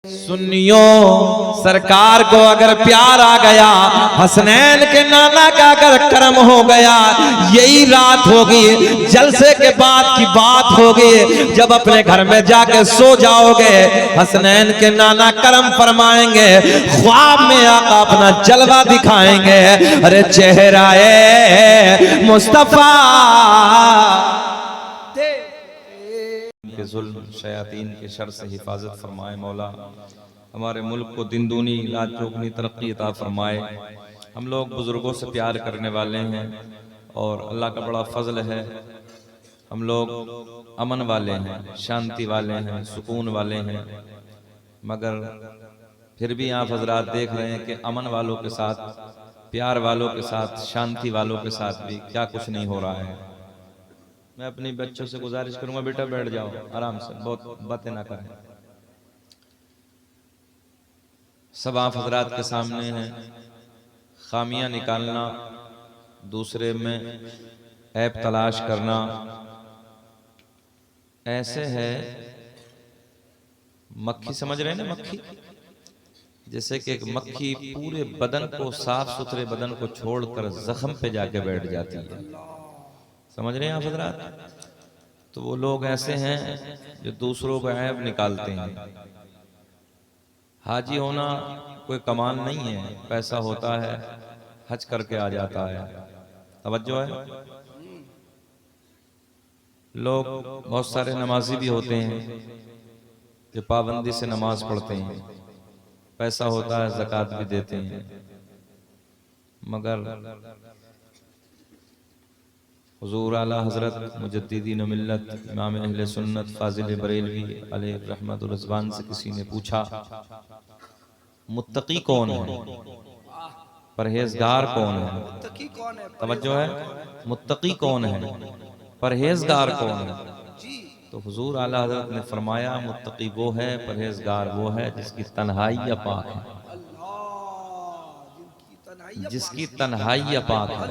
सुन्नियों, सरकार को अगर प्यार आ गया, हसनैन के नाना का अगर कर्म हो गया, यही रात होगी, जलसे के बाद की बात होगी, जब अपने घर में जाके सो जाओगे, हसनैन के नाना कर्म फरमाएंगे, ख्वाब में आका अपना जलवा दिखाएंगे। अरे चेहराए मुस्तफा के जुल्म शयातीन के शर से हिफाजत फरमाए। मौला हमारे मुल्क को दिन दूनी रात चौगुनी तरक्की अता फरमाए। हम लोग बुजुर्गों से प्यार करने वाले हैं और अल्लाह का बड़ा फजल है, हम लोग अमन वाले हैं, शांति वाले हैं, सुकून वाले हैं। मगर फिर भी आप हजरात देख रहे हैं कि अमन वालों के साथ, प्यार वालों के साथ, शांति वालों के साथ भी क्या कुछ नहीं हो रहा है। मैं अपने बच्चों से गुजारिश करूंगा, बेटा बैठ जाओ आराम से, बहुत बातें ना करें। सब आप हजरात के सामने हैं, खामियां निकालना, दूसरे में ऐब तलाश करना ऐसे है। मक्खी समझ रहे हैं ना, मक्खी जैसे कि एक मक्खी पूरे बदन को, साफ सुथरे बदन को छोड़कर जख्म पे जाके बैठ जाती है। समझ रहे हैं आप हजरात? तो वो लोग ऐसे हैं जो दूसरों का ऐब निकालते हैं। हाजी होना कोई कमाल नहीं है, पैसा होता है, हज करके आ जाता है। तवज्जो है? लोग बहुत सारे नमाजी भी होते हैं जो पाबंदी से नमाज पढ़ते हैं, पैसा होता है, ज़कात भी देते हैं, मगर हुजूर आला हजरत मुजद्दिदीन मिल्लत इमाम अहले सुन्नत फाजिल बरेलवी अलैहि रहमतुर रिज़वान से किसी ने पूछा, मुत्तकी कौन है, परहेजगार कौन है? तवज्जो है? मुत्तकी कौन है, परहेजगार कौन है? तो हुजूर आला हजरत ने फरमाया, मुत्तकी वो है, परहेजगार वो है जिसकी तन्हाई या पाक है, जिसकी तन्हाई या पाक है।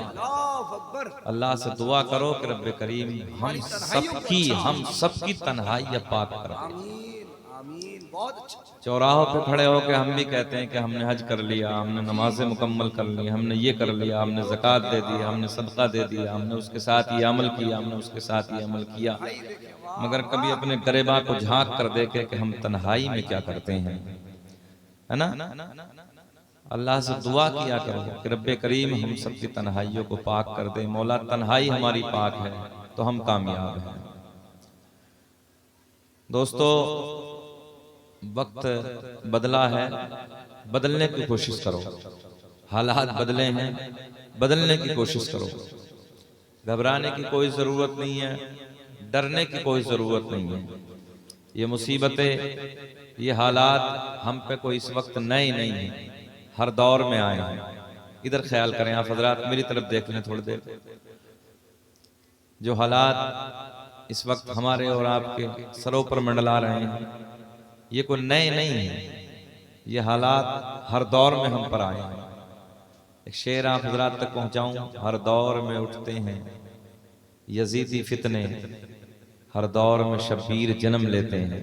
अल्लाह से दुआ करो कि रब्बे करीम हम सबकी तन्हाई या पाक कर। चौराहों पे खड़े होकर हम भी कहते हैं कि हमने हज कर लिया, हमने नमाजें मुकम्मल कर ली, हमने ये कर लिया, हमने ज़कात दे दी, हमने सदका दे दिया, हमने उसके साथ ये अमल किया, हमने उसके साथ ये अमल किया, मगर कभी अपने गरेबा को झांक कर देखे कि हम तन्हाई में क्या करते हैं, है ना? अल्लाह से दुआ किया करो कि रब्बे करीम हम सबकी तन्हाइयों को पाक कर दे। मौला तन्हाई हमारी पाक है तो हम कामयाब हैं। दोस्तों, वक्त बदला है, बदलने की कोशिश करो। हालात बदले हैं, बदलने की कोशिश करो। घबराने की कोई ज़रूरत नहीं है, डरने की कोई ज़रूरत नहीं है। ये मुसीबतें, ये हालात हम पे कोई इस वक्त नए नहीं हैं, हर दौर में आए हैं। इधर ख्याल करें आप हजरात, मेरी तरफ देख लें थोड़ी देर। जो हालात इस वक्त हमारे और आपके सरों पर मंडला रहे हैं, ये कोई नए नहीं है, ये हालात हर दौर में हम पर आए हैं। एक शेर आप हजरात तक पहुंचाऊं, हर दौर में उठते हैं यजीदी फितने, हर दौर में शब्बीर जन्म लेते हैं।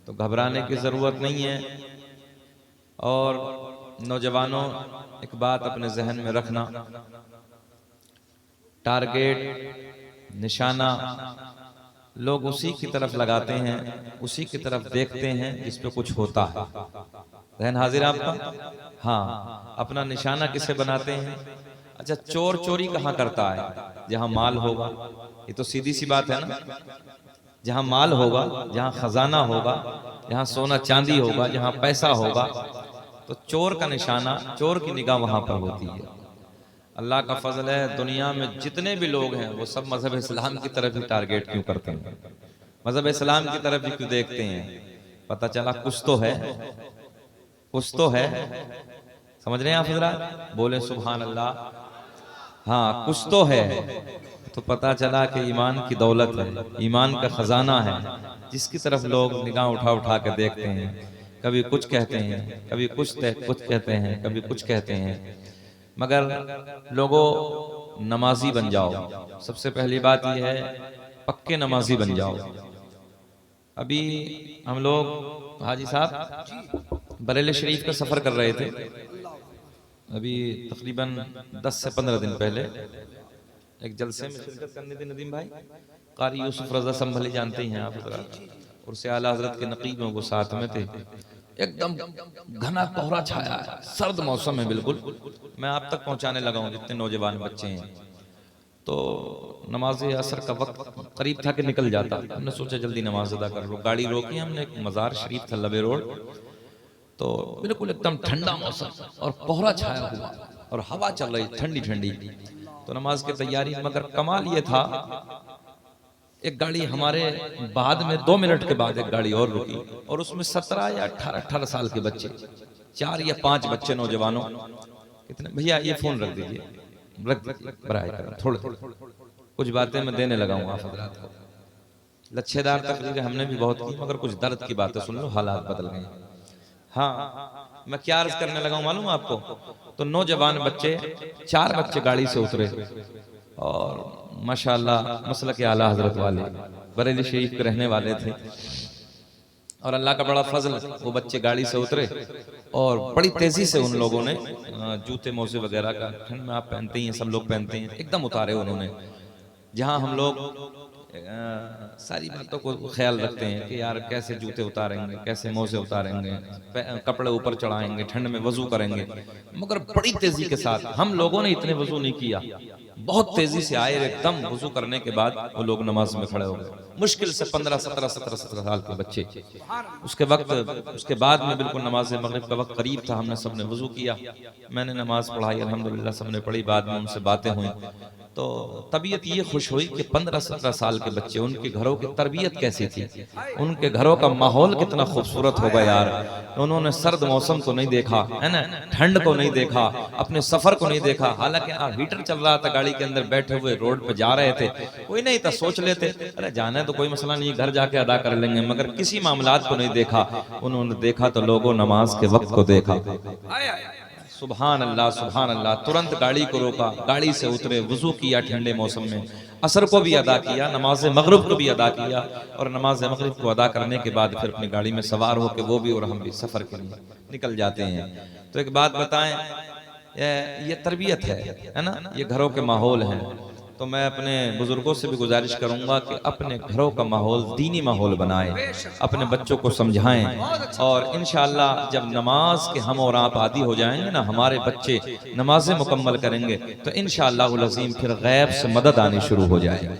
तो घबराने की जरूरत नहीं है। और नौजवानों, एक बात अपने जहन में रखना, टारगेट, निशाना लोग उसी की तरफ लगाते हैं, उसी की तरफ देखते हैं जिस पे कुछ होता है। जहन हाजिर आपका? हाँ, अपना निशाना किसे बनाते हैं? अच्छा, चोर चोरी कहाँ करता है? जहां माल होगा। ये तो सीधी सी बात है ना। जहां माल होगा, जहां खजाना होगा, जहां सोना चांदी होगा, जहां पैसा होगा, तो चोर का निशाना, चोर की निगाह वहां पर होती है। अल्लाह का फजल है, दुनिया में जितने भी लोग हैं वो सब मजहब इस्लाम की तरफ ही टारगेट क्यों करते हैं, मजहब इस्लाम की तरफ ही क्यों देखते हैं? पता चला कुछ तो है, कुछ तो है। समझ रहे हैं आप हजरात? बोले सुभान अल्लाह। हाँ, कुछ तो है। तो पता चला कि ईमान की दौलत है, ईमान का खजाना है, जिसकी तरफ लोग निगाह उठा उठा के देखते हैं। कभी कुछ कहते हैं, कभी कुछ कहते हैं, कभी कुछ कहते हैं। मगर लोगों, नमाजी बन जाओ। सबसे पहली बात यह है, पक्के नमाजी बन जाओ। अभी हम लोग हाजी साहब बरेली शरीफ का सफ़र कर रहे थे। अभी तकरीबन 10 से 15 दिन पहले एक जलसे में शिरकत करने थे नदीम भाई, कारी यूसुफ रजा संभली जानते ही हैं आप, और से आला हजरत के नकीब वो साथ में थे। एकदम घना कोहरा छाया है, सर्द मौसम है बिल्कुल। मैं आप तक पहुंचाने लगा हूँ जितने नौजवान बच्चे हैं। तो नमाज असर का वक्त करीब था कि निकल जाता। हमने सोचा जल्दी नमाज अदा कर लो, गाड़ी रोकी हमने। एक मज़ार शरीफ था लबे रोड, तो बिल्कुल एकदम ठंडा मौसम और कोहरा छाया हुआ और हवा चल रही ठंडी ठंडी। तो नमाज की तैयारी, मगर कमाल ये था एक गाड़ी हमारे बाद में 2 मिनट के बाद एक गाड़ी और रुकी, और उसमें 17 या 18 साल के बच्चे, 4 या 5 बच्चे नौजवानों। कितने भैया ये फोन रख दीजिए, रख दीजिए बराए कर, थोड़े कुछ बातें मैं देने लगा हूँ आप हजरात को। लच्छेदार तकरीरें हमने भी बहुत की, मगर कुछ दर्द की बातें सुन लो, हालात बदल गए। हाँ, मैं क्या अर्ज करने लगा हूँ मालूम आपको? तो नौजवान बच्चे, 4 बच्चे गाड़ी से उतरे और माशाअल्लाह मसलक के आला हजरत वाले बरेली शरीफ के रहने वाले थे। और अल्लाह का बड़ा फजल, वो बच्चे गाड़ी से उतरे और बड़ी तेजी से उन लोगों ने जूते मोजे वगैरह का, ठंड में आप पहनते ही हैं, सब लोग पहनते हैं, एकदम उतारे उन्होंने। जहां हम लोग सारी बातों को ख्याल रखते हैं कि यार कैसे जूते उतारेंगे, कैसे मोजे उतारेंगे, कपड़े ऊपर चढ़ाएंगे, ठंड में वजू करेंगे, मगर बड़ी तेजी के साथ हम लोगों ने इतने वजू नहीं किया। बहुत तेजी से आए, एकदम वजू करने के बाद वो लोग नमाज में खड़े हो गए। मुश्किल से 15, 17 साल के बच्चे। उसके बाद में बिल्कुल नमाज मगरिब का वक्त करीब था, हमने सबने वजू किया, मैंने नमाज पढ़ाई, अल्हम्दुलिल्लाह सबने पढ़ी। बाद में उनसे बातें हुई तो तबीयत ये खुश हुई कि 15-17 साल के बच्चे, उनके घरों की तरबियत कैसी थी, उनके घरों का माहौल कितना खूबसूरत होगा यार। उन्होंने सर्द मौसम को नहीं देखा है ना, ठंड को नहीं देखा, अपने सफर को नहीं देखा। हालांकि हीटर चल रहा था, गाड़ी के अंदर बैठे हुए रोड पे जा रहे थे, कोई नहीं था, सोच लेते अरे जाना है तो कोई मसला नहीं, घर जाके अदा कर लेंगे, मगर किसी मामलात को नहीं देखा। उन्होंने देखा तो लोगों नमाज के वक्त को देखा। सुभान अल्लाह सुभान अल्लाह। तुरंत गाड़ी को रोका, गाड़ी से उतरे, वुजू किया ठंडे मौसम में, असर को भी अदा किया, नमाज मगरिब को भी अदा किया, और नमाज मगरिब को अदा करने के बाद फिर अपनी गाड़ी में सवार होकर वो भी और हम भी सफर के लिए निकल जाते हैं। तो एक बात बताएं, ये तरबियत है ना, ये घरों के माहौल हैं। तो मैं अपने बुजुर्गों से भी गुजारिश करूंगा कि अपने घरों का माहौल दीनी माहौल बनाएं, अपने बच्चों को समझाएं, और इंशाअल्लाह जब नमाज के हम और आप आदी हो जाएंगे ना, हमारे बच्चे नमाजें मुकम्मल करेंगे तो इंशाअल्लाह अज़ीम फिर गैब से मदद आनी शुरू हो जाएगी।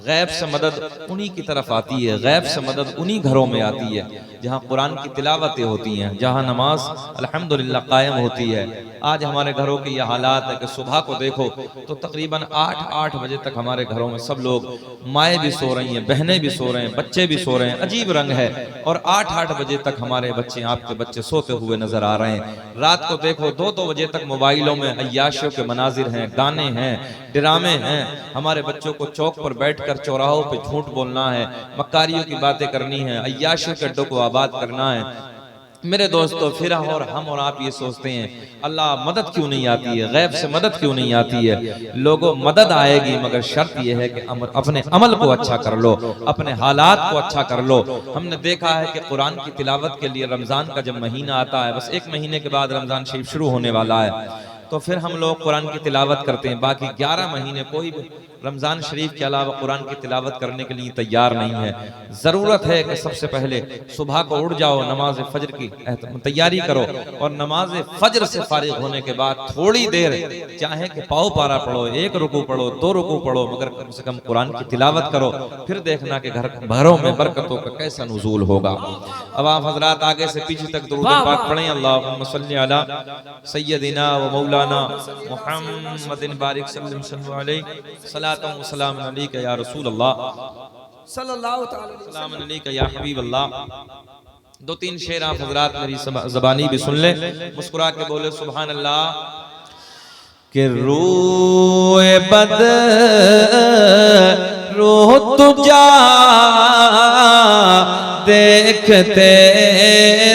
गैब से मदद उन्हीं की तरफ आती है, गैब से मदद उन्हीं घरों में आती है जहाँ कुरान की तिलावतें होती हैं, जहाँ नमाज अल्हम्दुलिल्लाह कायम होती है। आज हमारे घरों के ये हालात है कि सुबह को देखो तो तकरीबन 8 बजे तक हमारे घरों में सब लोग, माएँ भी सो रही हैं, बहनें भी सो रहे हैं, बच्चे भी सो रहे हैं, अजीब रंग है। और 8 बजे तक हमारे बच्चे, आपके बच्चे सोते हुए नजर आ रहे हैं। रात को देखो 2 बजे तक मोबाइलों में अय्याशियों के मनाजिर हैं, गाने हैं, ड्रामे हैं। हमारे बच्चों को चौक पर बैठकर चौराहों पे झूठ बोलना है, मक्कारियों की बातें करनी है, अय्याशियों के अड्डों को आबाद करना है। मेरे दोस्तों, फिर हम और आप ये सोचते हैं अल्लाह मदद क्यों नहीं आती है, गैब से मदद क्यों नहीं आती है। लोगों मदद आएगी, मगर शर्त यह है कि अपने अमल को अच्छा कर लो, अपने हालात को अच्छा कर लो। हमने देखा है कि कुरान की तिलावत के लिए रमजान का जब महीना आता है, बस 1 महीने के बाद रमजान शरीफ शुरू होने वाला है, तो फिर हम लोग कुरान की तिलावत करते हैं। बाकी 11 महीने कोई भी रमजान शरीफ के अलावा कुरान की तिलावत करने के लिए तैयार नहीं है। जरूरत है कि सबसे पहले सुबह को उठ जाओ, नमाज फजर की तैयारी करो, और नमाज फजर से फारिग होने के बाद थोड़ी देर, चाहे कि पाव पारा पढ़ो, 1 रुकू पढ़ो, 2 रुकू पढ़ो, मगर कम से कम कुरान की तिलावत करो। फिर देखना कि घरों में बरकतों का कैसा नुज़ूल होगा। अब आप हजरात आगे से पीछे तक दुरूद पाक पढ़ें। अल्लाहुम्मा सल्ली अला सय्यदिना व मौलाना मुहम्मदिन बारिक सल्लल्लाहु अलैहि सलाम अलैका या रसूल अल्लाह सल्लल्लाहु सलाम अलैका या हबीब अल्लाह। 2-3 शेर आप हजरात मेरी ज़बानी भी सुन ले, मुस्कुरा के बोले सुभान अल्लाह। कि रोए बद रो तुझा देखते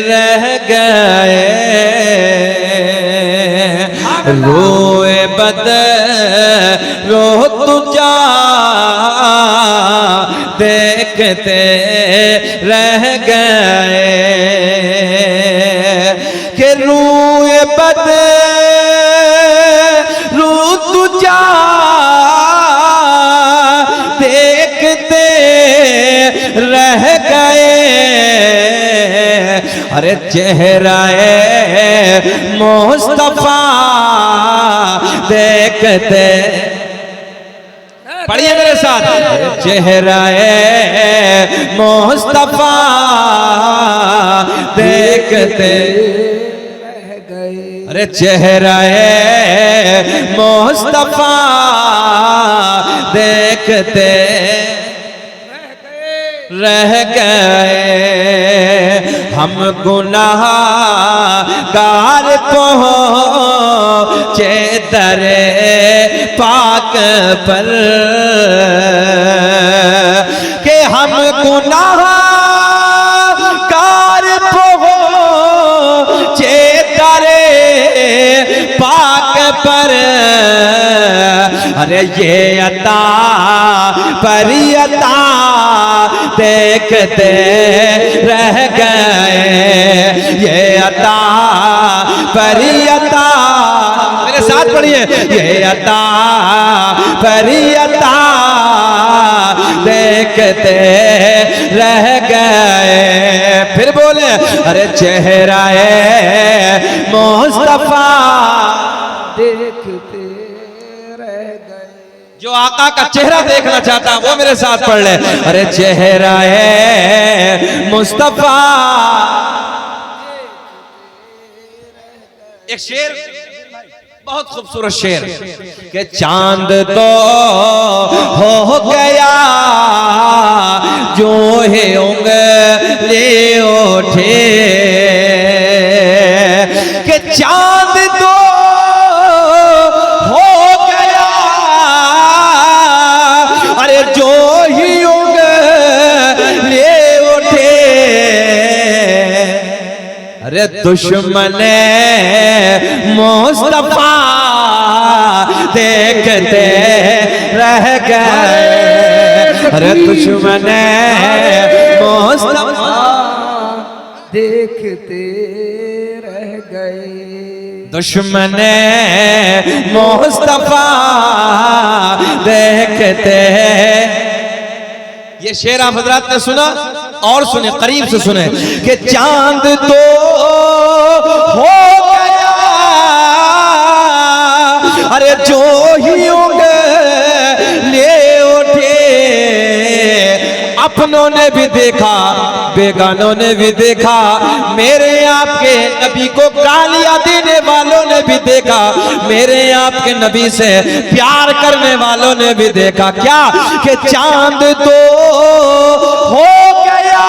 रह गए, रोए बद रो तुझा देखते रह गए कि रूए बद रू तुझा देखते रह गए। अरे चेहराए मुस्तफा देखते, पढ़िए मेरे साथ, चेहराए मुस्तफा देखते रह गए। अरे चेहराए मुस्तफा देखते रह गए। हम गुनाहगार पहुंचे दरे पाक पर के हम गुनाहगार पहुंचे दरे पाक पर। अरे ये अता परियता देखते रह गए। ये अता परियता, मेरे साथ पढ़िए, ये अता परियता देखते रह गए। फिर बोले, अरे चेहराए मुस्तफा देखते रह गए। जो आका का चेहरा देखना चाहता वो मेरे साथ पढ़ ले। अरे चेहराए मुस्तफा। एक शेर, बहुत खूबसूरत शेर कि चांद तो हो गया जो है उंगली उठे, कि चांद तो हो गया, अरे जो ही उंगली उठे। अरे दुश्मने मुस्तफा देखते रह गए। अरे दुश्मने मुस्तफा देखते रह गए। दुश्मने मुस्तफा देखते। ये शेर आप हजरात ने सुना और सुने, करीब से सुने कि चांद तो हो गया, अरे जो ही उंगली उठे। अपनों ने भी देखा, बेगानों ने भी देखा, मेरे आपके नबी को गालियां देने वालों ने भी देखा, मेरे आपके नबी से प्यार करने वालों ने भी देखा। क्या कि चांद तो हो गया,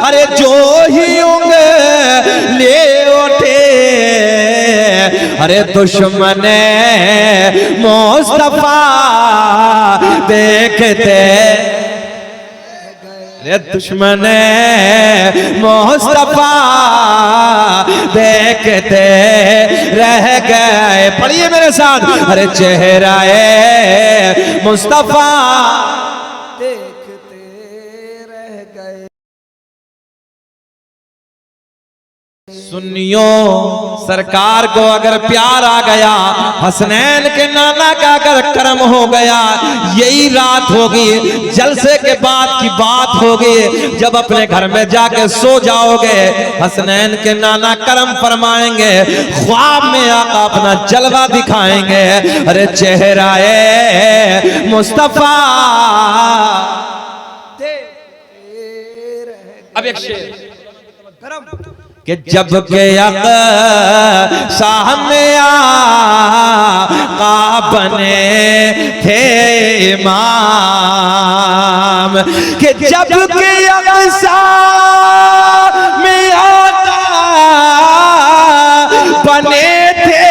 अरे जो ही उंगली उठे। अरे दुश्मने मुस्तफा देखते, अरे दुश्मने मुस्तफा देखते रह गए। पढ़िए मेरे साथ, अरे चेहराए मुस्तफा देखते रह गए। सुन्नियों सरकार को अगर प्यार आ गया, हसनैन के नाना का अगर कर्म हो गया, यही रात होगी, जलसे के बाद की बात होगी, जब अपने घर में जाके सो जाओगे, हसनैन के नाना कर्म फरमाएंगे, ख्वाब में आका अपना जलवा दिखाएंगे। अरे चेहराए मुस्तफा। अब एक शेर कि जब के सामने आका बने थे इमाम, कि जब के सामने आका बने थे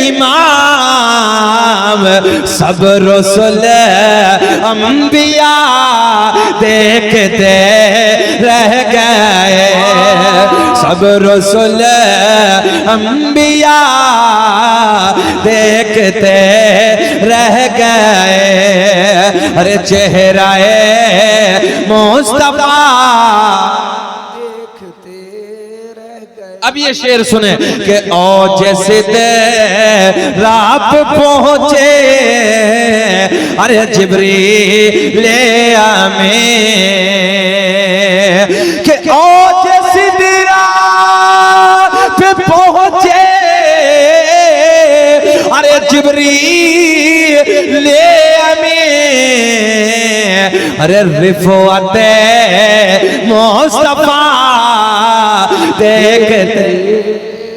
इमाम, सब रसूल अंबिया देखते रह गए। सब रसूल अंबिया देखते रह गए। अरे चेहरा मुस्तफा देखते रह गए। अब ये शेर सुने कि ओ जैसे रात पहुंचे अरे जिब्रील आमीन कि ओ जैसे रात पहुंचे अरे जिब्रील आमीन अरे रिफ़अत मुस्तफा देखते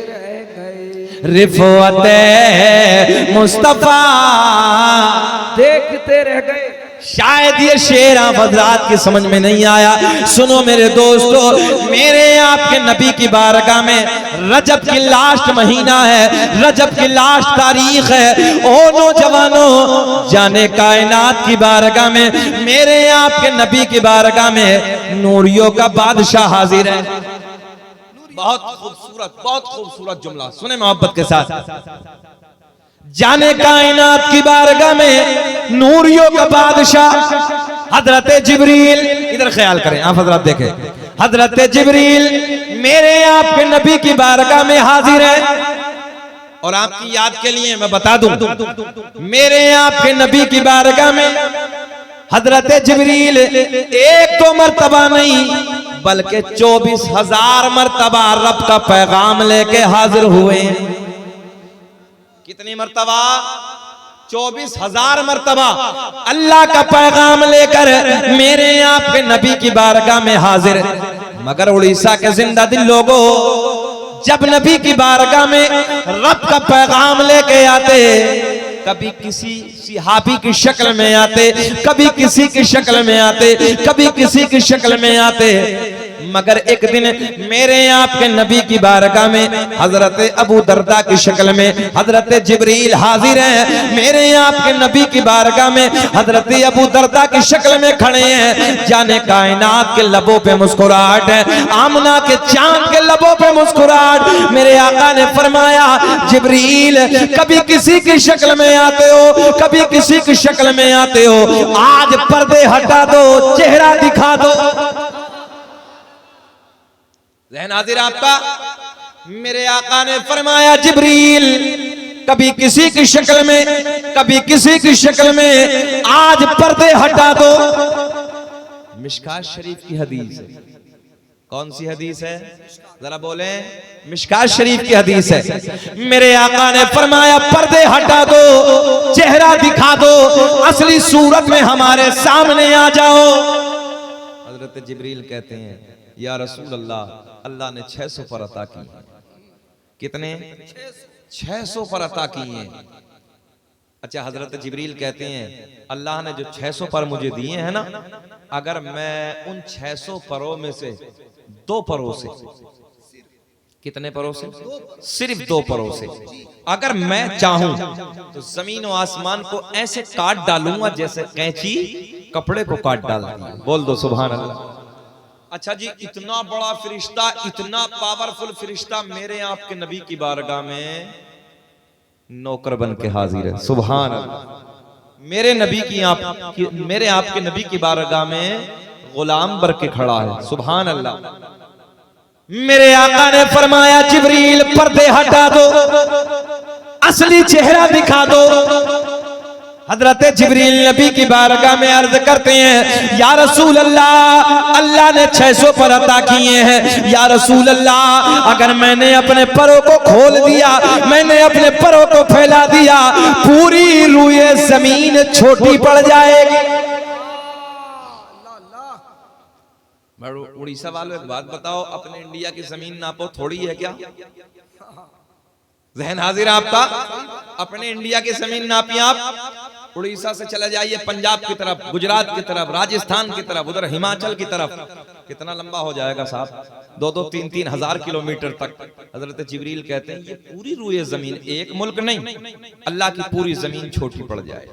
रह गए। रिफ़अत मुस्तफा देखते रह गए। शायद ये शेर आप हज़रात की समझ में नहीं आया। सुनो मेरे दोस्तों, मेरे आपके नबी की बारगाह में रजब की लास्ट महीना है, रजब की लास्ट तारीख है। ओ नौजवानों, जाने कायनात की बारगाह में, मेरे आपके नबी की बारगाह में नूरियों का बादशाह हाजिर है। बहुत खूबसूरत जुमला सुने मोहब्बत के साथ। जाने कायनात की बारगाह में नूरियों का बादशाह हजरत जिब्रील, इधर ख्याल करें आप हजरत देखें, हजरत जिब्रील मेरे आपके नबी की बारगाह में हाजिर है। और आपकी याद के लिए मैं बता दूं, मेरे आपके नबी की बारगाह में हजरत जिब्रील एक दो मर्तबा नहीं बल्कि 24,000 मर्तबा रब का पैगाम लेके हाजिर हुए हैं। कितनी मर्तबा? 24,000 मर्तबा अल्लाह का पैगाम लेकर मेरे आपके नबी की बारगाह में हाजिर। मगर उड़ीसा के जिंदा दिल लोगों, जब नबी की बारगाह में रब का पैगाम लेके आते, कभी किसी सिहाबी की शक्ल में आते, कभी किसी की शक्ल में आते, कभी किसी की शक्ल में आते, मगर एक दिन मेरे आपके नबी की बारगाह में हजरत अबू दरदा की शक्ल में हजरत जिब्रील हाजिर हैं। मेरे आपके नबी की बारगाह में हजरत अबू दरदा की शक्ल में खड़े हैं। जाने कायनात के लबों पे मुस्कुराहट है, आमना के चांद के लबों पे मुस्कुराहट। मेरे आका ने फरमाया, जिब्रील कभी किसी की शक्ल में आते हो, कभी किसी की शक्ल में आते हो, आज पर्दे हटा दो, चेहरा दिखा दो। ज़हन हाजिर आपका। मेरे आका ने फरमाया, जिब्रील कभी किसी की शक्ल में, कभी किसी की शक्ल में, आज पर्दे हटा दो। मिशकात शरीफ की हदीस है। कौन सी हदीस है? जरा बोले। मिशकात शरीफ की हदीस है। मेरे आका ने फरमाया, पर्दे हटा दो, चेहरा दिखा दो, असली सूरत में हमारे सामने आ जाओ। हजरत जिब्रील कहते हैं, या रसूल अल्लाह, अल्लाह ने 600 पर अता की। कितने? 600 पर अता किए हैं। अच्छा, हजरत जिब्रील कहते हैं, अल्लाह ने जो 600 पर मुझे दिए हैं ना, अगर मैं उन 600 परों में से 2 परों से, कितने परों से? सिर्फ 2 परों से अगर मैं चाहूं तो जमीन और आसमान को ऐसे काट डालूंगा जैसे कैंची कपड़े को काट डालती है। बोल दो सुभान अल्लाह। अच्छा जी, इतना बड़ा फरिश्ता, इतना पावरफुल फरिश्ता मेरे आपके नबी की बारगाह में नौकर बन के हाजिर है। सुभान अल्लाह। मेरे नबी की मेरे आपके नबी की बारगाह में गुलाम बन के खड़ा है। सुभान अल्लाह। मेरे आका ने फरमाया, जिब्रील पर्दे हटा दो, असली चेहरा दिखा दो। हजरत जिब्रील नबी की बारगाह में अर्ज करते हैं, या रसूल अल्लाह, अल्लाह ने 600 पर अता किए हैं। या रसूल अल्लाह, अगर मैंने अपने परों को खोल दिया, मैंने अपने परों को फैला दिया, पूरी रूए जमीन छोटी पड़ जाएगी। उड़ीसा वालों, एक बात बताओ, अपने इंडिया की जमीन नापो, थोड़ी है क्या? ज़हन हाजिर आपका। अपने इंडिया की जमीन नापिए आप, उड़ीसा से चले जाइए पंजाब की तरफ, गुजरात की तरफ, राजस्थान की तरफ, उधर हिमाचल की तरफ, कितना लंबा हो जाएगा साहब? 2-2, 3-3 हजार किलोमीटर तक। हजरत जिब्रील कहते हैं, ये पूरी रूए जमीन, एक मुल्क नहीं, अल्लाह की पूरी जमीन छोटी पड़ जाए।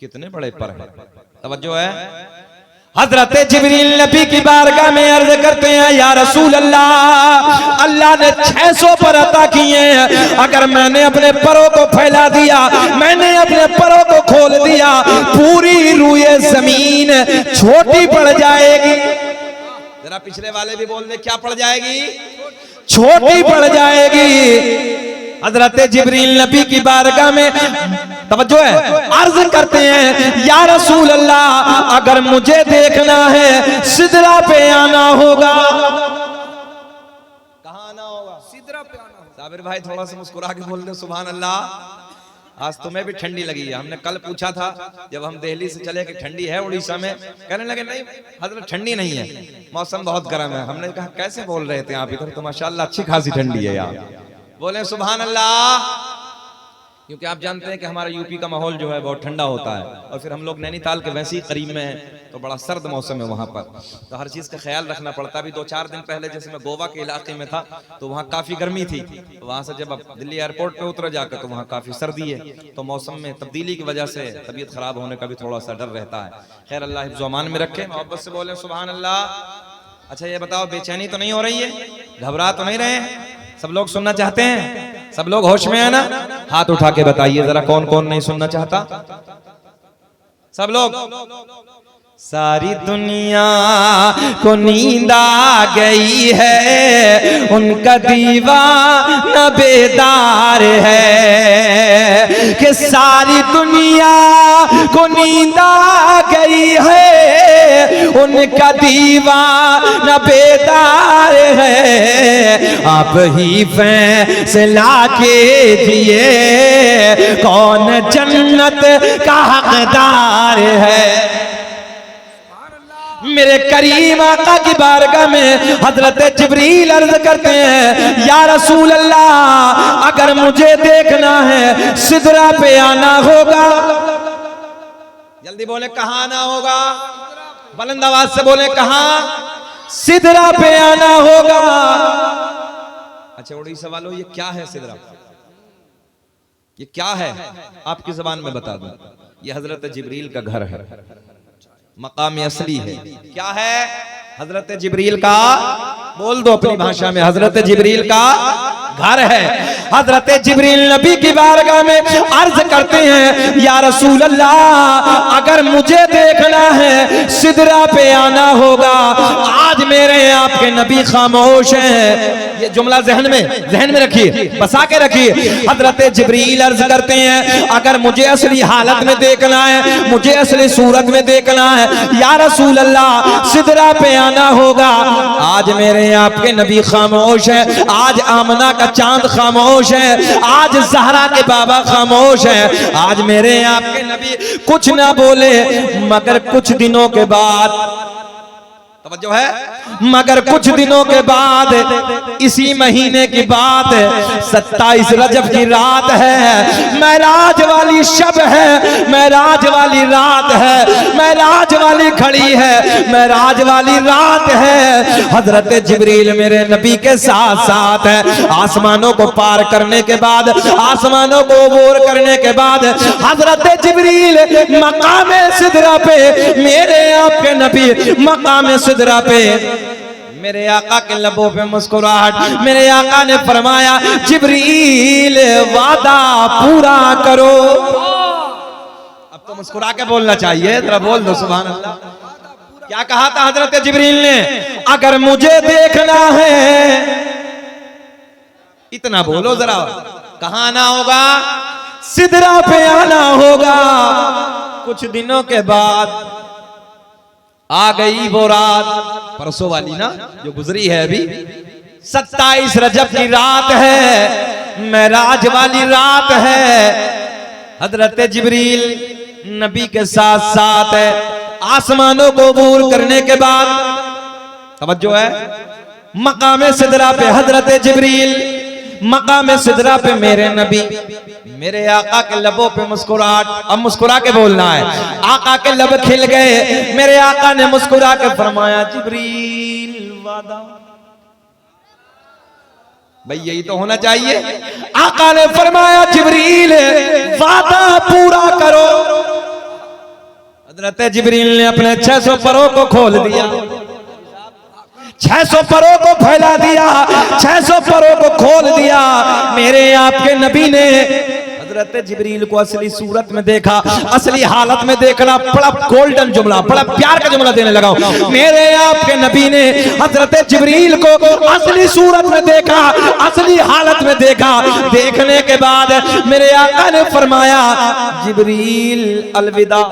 कितने बड़े पर है, तवज्जो है। हजरत जिब्रील नबी की बारगाह में अर्ज करते हैं, या रसूल अल्लाह, अल्लाह ने 600 पर अता किए हैं, अगर मैंने अपने परों को फैला दिया, मैंने अपने परों को खोल दिया, पूरी रूए जमीन छोटी पड़ जाएगी। जरा पिछले वाले भी बोल दे, क्या पड़ जाएगी? छोटी पड़ जाएगी। हजरत जिब्रील नबी की बारगाह में तवज्जो है, अर्ज करते हैं, या रसूल अल्लाह, अगर मुझे देखना है सिदरा पे आना होगा। कहाँ आना होगा? सिदरा पे आना होगा। साबिर भाई थोड़ा सा मुस्कुरा के बोल दे सुभान अल्लाह। आज तुम्हें भी ठंडी लगी है। हमने कल पूछा था जब हम दिल्ली से चले कि ठंडी है उड़ीसा में, कहने लगे नहीं हजरत ठंडी नहीं है, मौसम बहुत गर्म है। हमने कहा कैसे बोल रहे थे आप, इधर तो माशाल्लाह अच्छी खासी ठंडी है यार। बोले सुभान अल्लाह, क्योंकि आप जानते हैं कि हमारा यूपी का माहौल जो है बहुत ठंडा होता है, और फिर हम लोग नैनीताल के वैसे ही करीब में हैं तो बड़ा सर्द मौसम है वहाँ पर, तो हर चीज़ का ख्याल रखना पड़ता है। अभी 2-4 दिन पहले जैसे मैं गोवा के इलाके में था तो वहाँ काफ़ी गर्मी थी, तो वहाँ से जब आप दिल्ली एयरपोर्ट पे उतरे जाकर तो वहाँ काफ़ी सर्दी है, तो मौसम में तब्दीली की वजह से तबीयत ख़राब होने का भी थोड़ा सा डर रहता है। खैर अल्लाह हिफ्ज़ व अमान में रखे, मोहब्बत से बोले सुभान अल्लाह। अच्छा ये बताओ, बेचैनी तो नहीं हो रही है? घबरा तो नहीं रहे? सब लोग सुनना चाहते हैं? सब लोग होश में है ना? हाथ उठा के बताइए जरा, कौन कौन नहीं सुनना चाहता? सब लोग। सारी दुनिया को नींद आ गई है, उनका दीवाना बेदार है, कि सारी दुनिया को नींद आ गई है, उनका दीवाना बेदार है। आप ही फैसला कीजिए कौन जन्नत का हकदार है। मेरे करीम आका की बारगाह में हजरत जिब्रील अर्ज करते हैं, या रसूल अल्लाह, अगर मुझे देखना है सिदरा पे आना होगा। जल्दी बोले, कहाँ आना होगा? बुलंद आवाज से बोले, कहाँ? सिदरा पे आना होगा। अच्छा उड़ीसा वालों, ये क्या है सिदरा? ये क्या है? आपकी जबान में बता दूं, ये हजरत जिब्रील का घर है, मकाम असली है। क्या है? हजरत जिब्रील का, बोल दो अपनी भाषा में, हजरत जिब्रील का घर है। हजरत जिब्रील नबी की बारगाह में अर्ज करते हैं, या रसूल अल्लाह, अगर मुझे देखना है सिदरा पे आना होगा। आज मेरे आपके नबी खामोश हैं, ये जुमला जहन में रखिए, बसा के रखिए। हजरत जिब्रील अर्ज करते हैं, अगर मुझे असली हालत में देखना है, मुझे असली सूरत में देखना है, या रसूल अल्लाह, सिदरा पे आना होगा। आज मेरे आपके नबी खामोश है, आज आमना का चांद खामोश है, आज ज़हरा के बाबा खामोश है, आज मेरे आपके नबी कुछ ना बोले, मगर कुछ दिनों के बाद, तवज्जो है, मगर कुछ दिनों के बाद, इसी महीने की बात, 27 रजब की रात है, मेराज वाली शब है, मेराज वाली रात है, मेराज वाली घड़ी है, मेराज वाली रात है। हजरत जिब्रील मेरे नबी के साथ साथ है। आसमानों को पार करने के बाद, आसमानों को अबूर करने के बाद, हजरत जिब्रील मकाम सिदरा पे, मेरे आपके नबी मकाम सिदरा पे, मेरे आका के लबों पे मुस्कुराहट, मेरे आका ने फरमाया, जिब्रील वादा पूरा करो। अब तो मुस्कुरा के बोलना चाहिए, जरा बोल दो सुभान अल्लाह। क्या कहा था हजरत जिब्रील ने? अगर मुझे देखना है, इतना बोलो जरा, कहाँ आना होगा? सिदरा पे आना होगा। कुछ दिनों के बाद आ गई वो रात, परसों वाली ना जो गुजरी है अभी, 27 रजब की रात है, मेराज वाली रात है। हजरत जिब्रील नबी के साथ साथ है। आसमानों को अबूर करने के बाद, तवज्जो है, मकाम सिदरा पे हजरत जिब्रील, मकाम सिदरा पे मेरे नबी, मेरे आका के लबों पे मुस्कुराहट। अब मुस्कुरा के बोलना है, आका के लब खिल गए। मेरे आका ने मुस्कुरा के फरमाया, जिब्रील वादा। भाई यही तो होना चाहिए। आका ने फरमाया, जिब्रील वादा पूरा करो। हजरत जिब्रील ने अपने 600 परों को खोल दिया, 600 परों को फैला दिया, 600 परों को खोल दिया। मेरे आपके नबी ने हजरत जिब्रील को असली सूरत में देखा, असली हालत में देखना बड़ा गोल्डन जुमला, बड़ा प्यार का जुमला देने लगा। मेरे आपके नबी ने हजरत जिब्रील को असली सूरत में देखा, असली हालत में देखा। देखने के बाद मेरे आका ने फरमाया, जिब्रील अलविदा।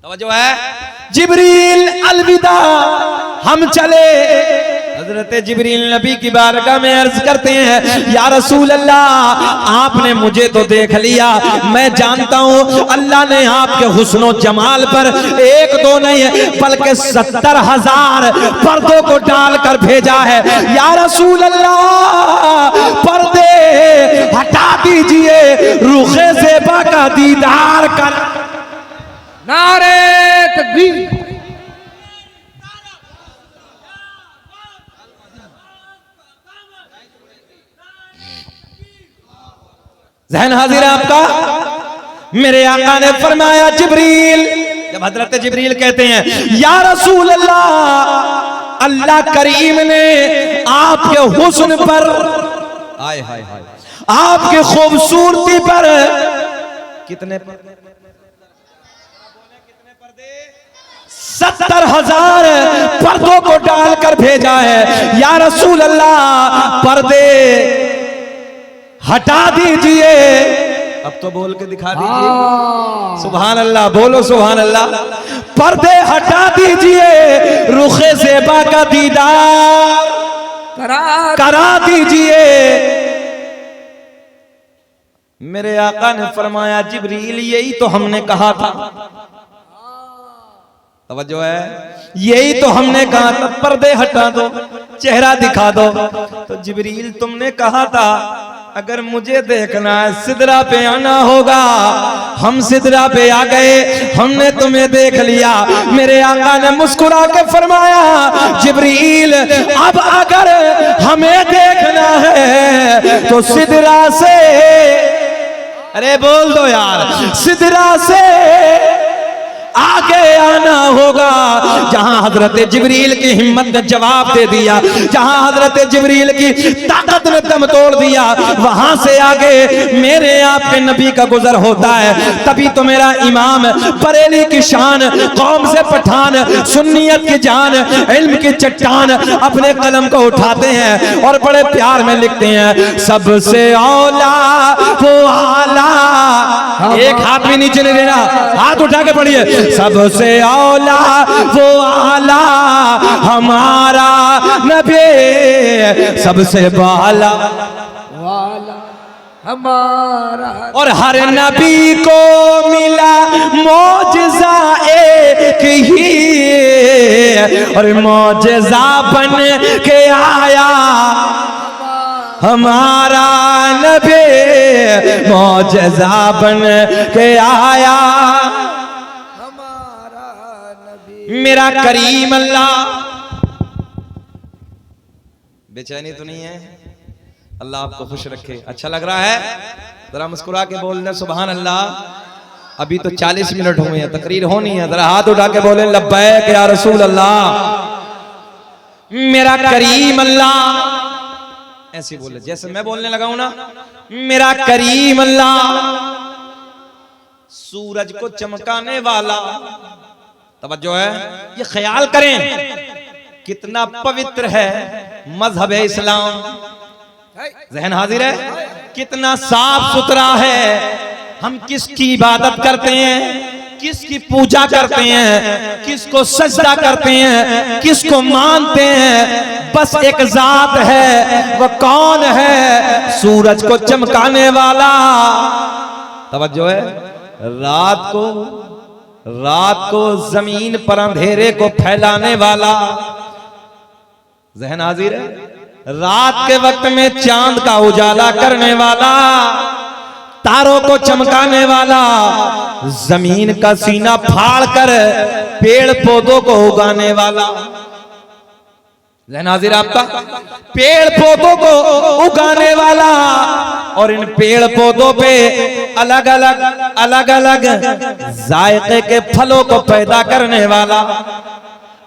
तवज्जो है, जिब्रील अलविदा, हम चले। हजरत जिब्रील नबी की बारगाह में अर्ज करते हैं, या रसूल अल्लाह, आपने मुझे तो देख लिया, मैं जानता हूं अल्लाह ने आपके हुस्नो जमाल पर एक दो नहीं बल्कि 70,000 पर्दों को डालकर भेजा है। या रसूल अल्लाह, पर्दे हटा दीजिए, रुखे ज़ेबा का दीदार कर। नारे तकबीर। ज़हन हाजिर है आपका। मेरे आका ने फरमाया, जिब्रील, जब हजरत जिब्रील कहते हैं, या रसूल अल्लाह, अल्लाह करीम ने आपके हुस्न पर, आए हाय हाय, आपके खूबसूरती पर कितने 70,000 पर्दों को डालकर भेजा है। या रसूल अल्लाह, पर्दे हटा दीजिए। अब तो बोल के दिखा दीजिए, सुभान अल्लाह, बोलो सुभान अल्लाह। पर्दे हटा दीजिए, रुखे ज़ेबा का दीदार करा दीजिए। मेरे आका ने फरमाया, जिब्रील, यही तो हमने कहा था। तवज्जो है, यही तो हमने कहा था, पर्दे हटा दो, चेहरा दिखा दो। तो जिब्रील, तुमने कहा था अगर मुझे देखना है सिदरा पे आना होगा। हम सिदरा पे आ गए, हमने तुम्हें देख लिया। मेरे आका ने मुस्कुरा के फरमाया, जिब्रील, अब अगर हमें देखना है तो सिदरा से, अरे बोल दो यार, सिदरा से आगे आना होगा। जहां हजरत जिब्रील की हिम्मत ने जवाब दे दिया, जहां हजरत जिब्रील की ताकत ने दम तोड़ दिया, वहां से आगे मेरे आपके नबी का गुजर होता है। तभी तो मेरा इमाम बरेली की शान, कौम से पठान, सुन्नियत की जान, इल्म की चट्टान अपने कलम को उठाते हैं और बड़े प्यार में लिखते हैं, सबसे औला वो आला। एक हाथ भी नीचे नहीं देना, हाथ उठा के पढ़िए, सबसे औला वो आला हमारा नबी, सबसे बाला वाला हमारा। और हर नबी को मिला मौजज़ा एक ही, और मौजज़ा बन के आया हमारा नबी, मौजज़ा बन के आया मेरा करीम अल्लाह। बेचैनी तो नहीं है? अल्लाह आपको खुश रखे। अच्छा लग रहा है? जरा मुस्कुरा के बोलना सुभान अल्लाह। अभी तो 40 मिनट हुए हैं, तकरीर होनी है, जरा हाथ उठा के बोले लब्बैक या रसूल अल्लाह। मेरा करीम अल्लाह, ऐसे बोले जैसे मैं बोलने लगा हूं ना, मेरा करीम अल्लाह, सूरज को चमकाने वाला। तवज्जो है, ये ख्याल करें कितना पवित्र है मजहब इस्लाम। ज़हन हाजिर है, कितना साफ सुथरा है। हम किसकी इबादत करते हैं, किसकी पूजा करते हैं, किसको सजदा करते हैं, किसको मानते हैं, बस एक जात है। वह कौन है? सूरज को चमकाने वाला। तवज्जो है, रात को जमीन पर अंधेरे को फैलाने वाला। ज़हन हाजिर है, रात के वक्त में चांद का उजाला करने वाला, तारों को चमकाने वाला, जमीन का सीना फाड़कर पेड़ पौधों को उगाने वाला। नाज़िर आपका पेड़ पौधों को उगाने वाला और इन पेड़ पौधों पे अलग अलग जायके के फलों को पैदा करने वाला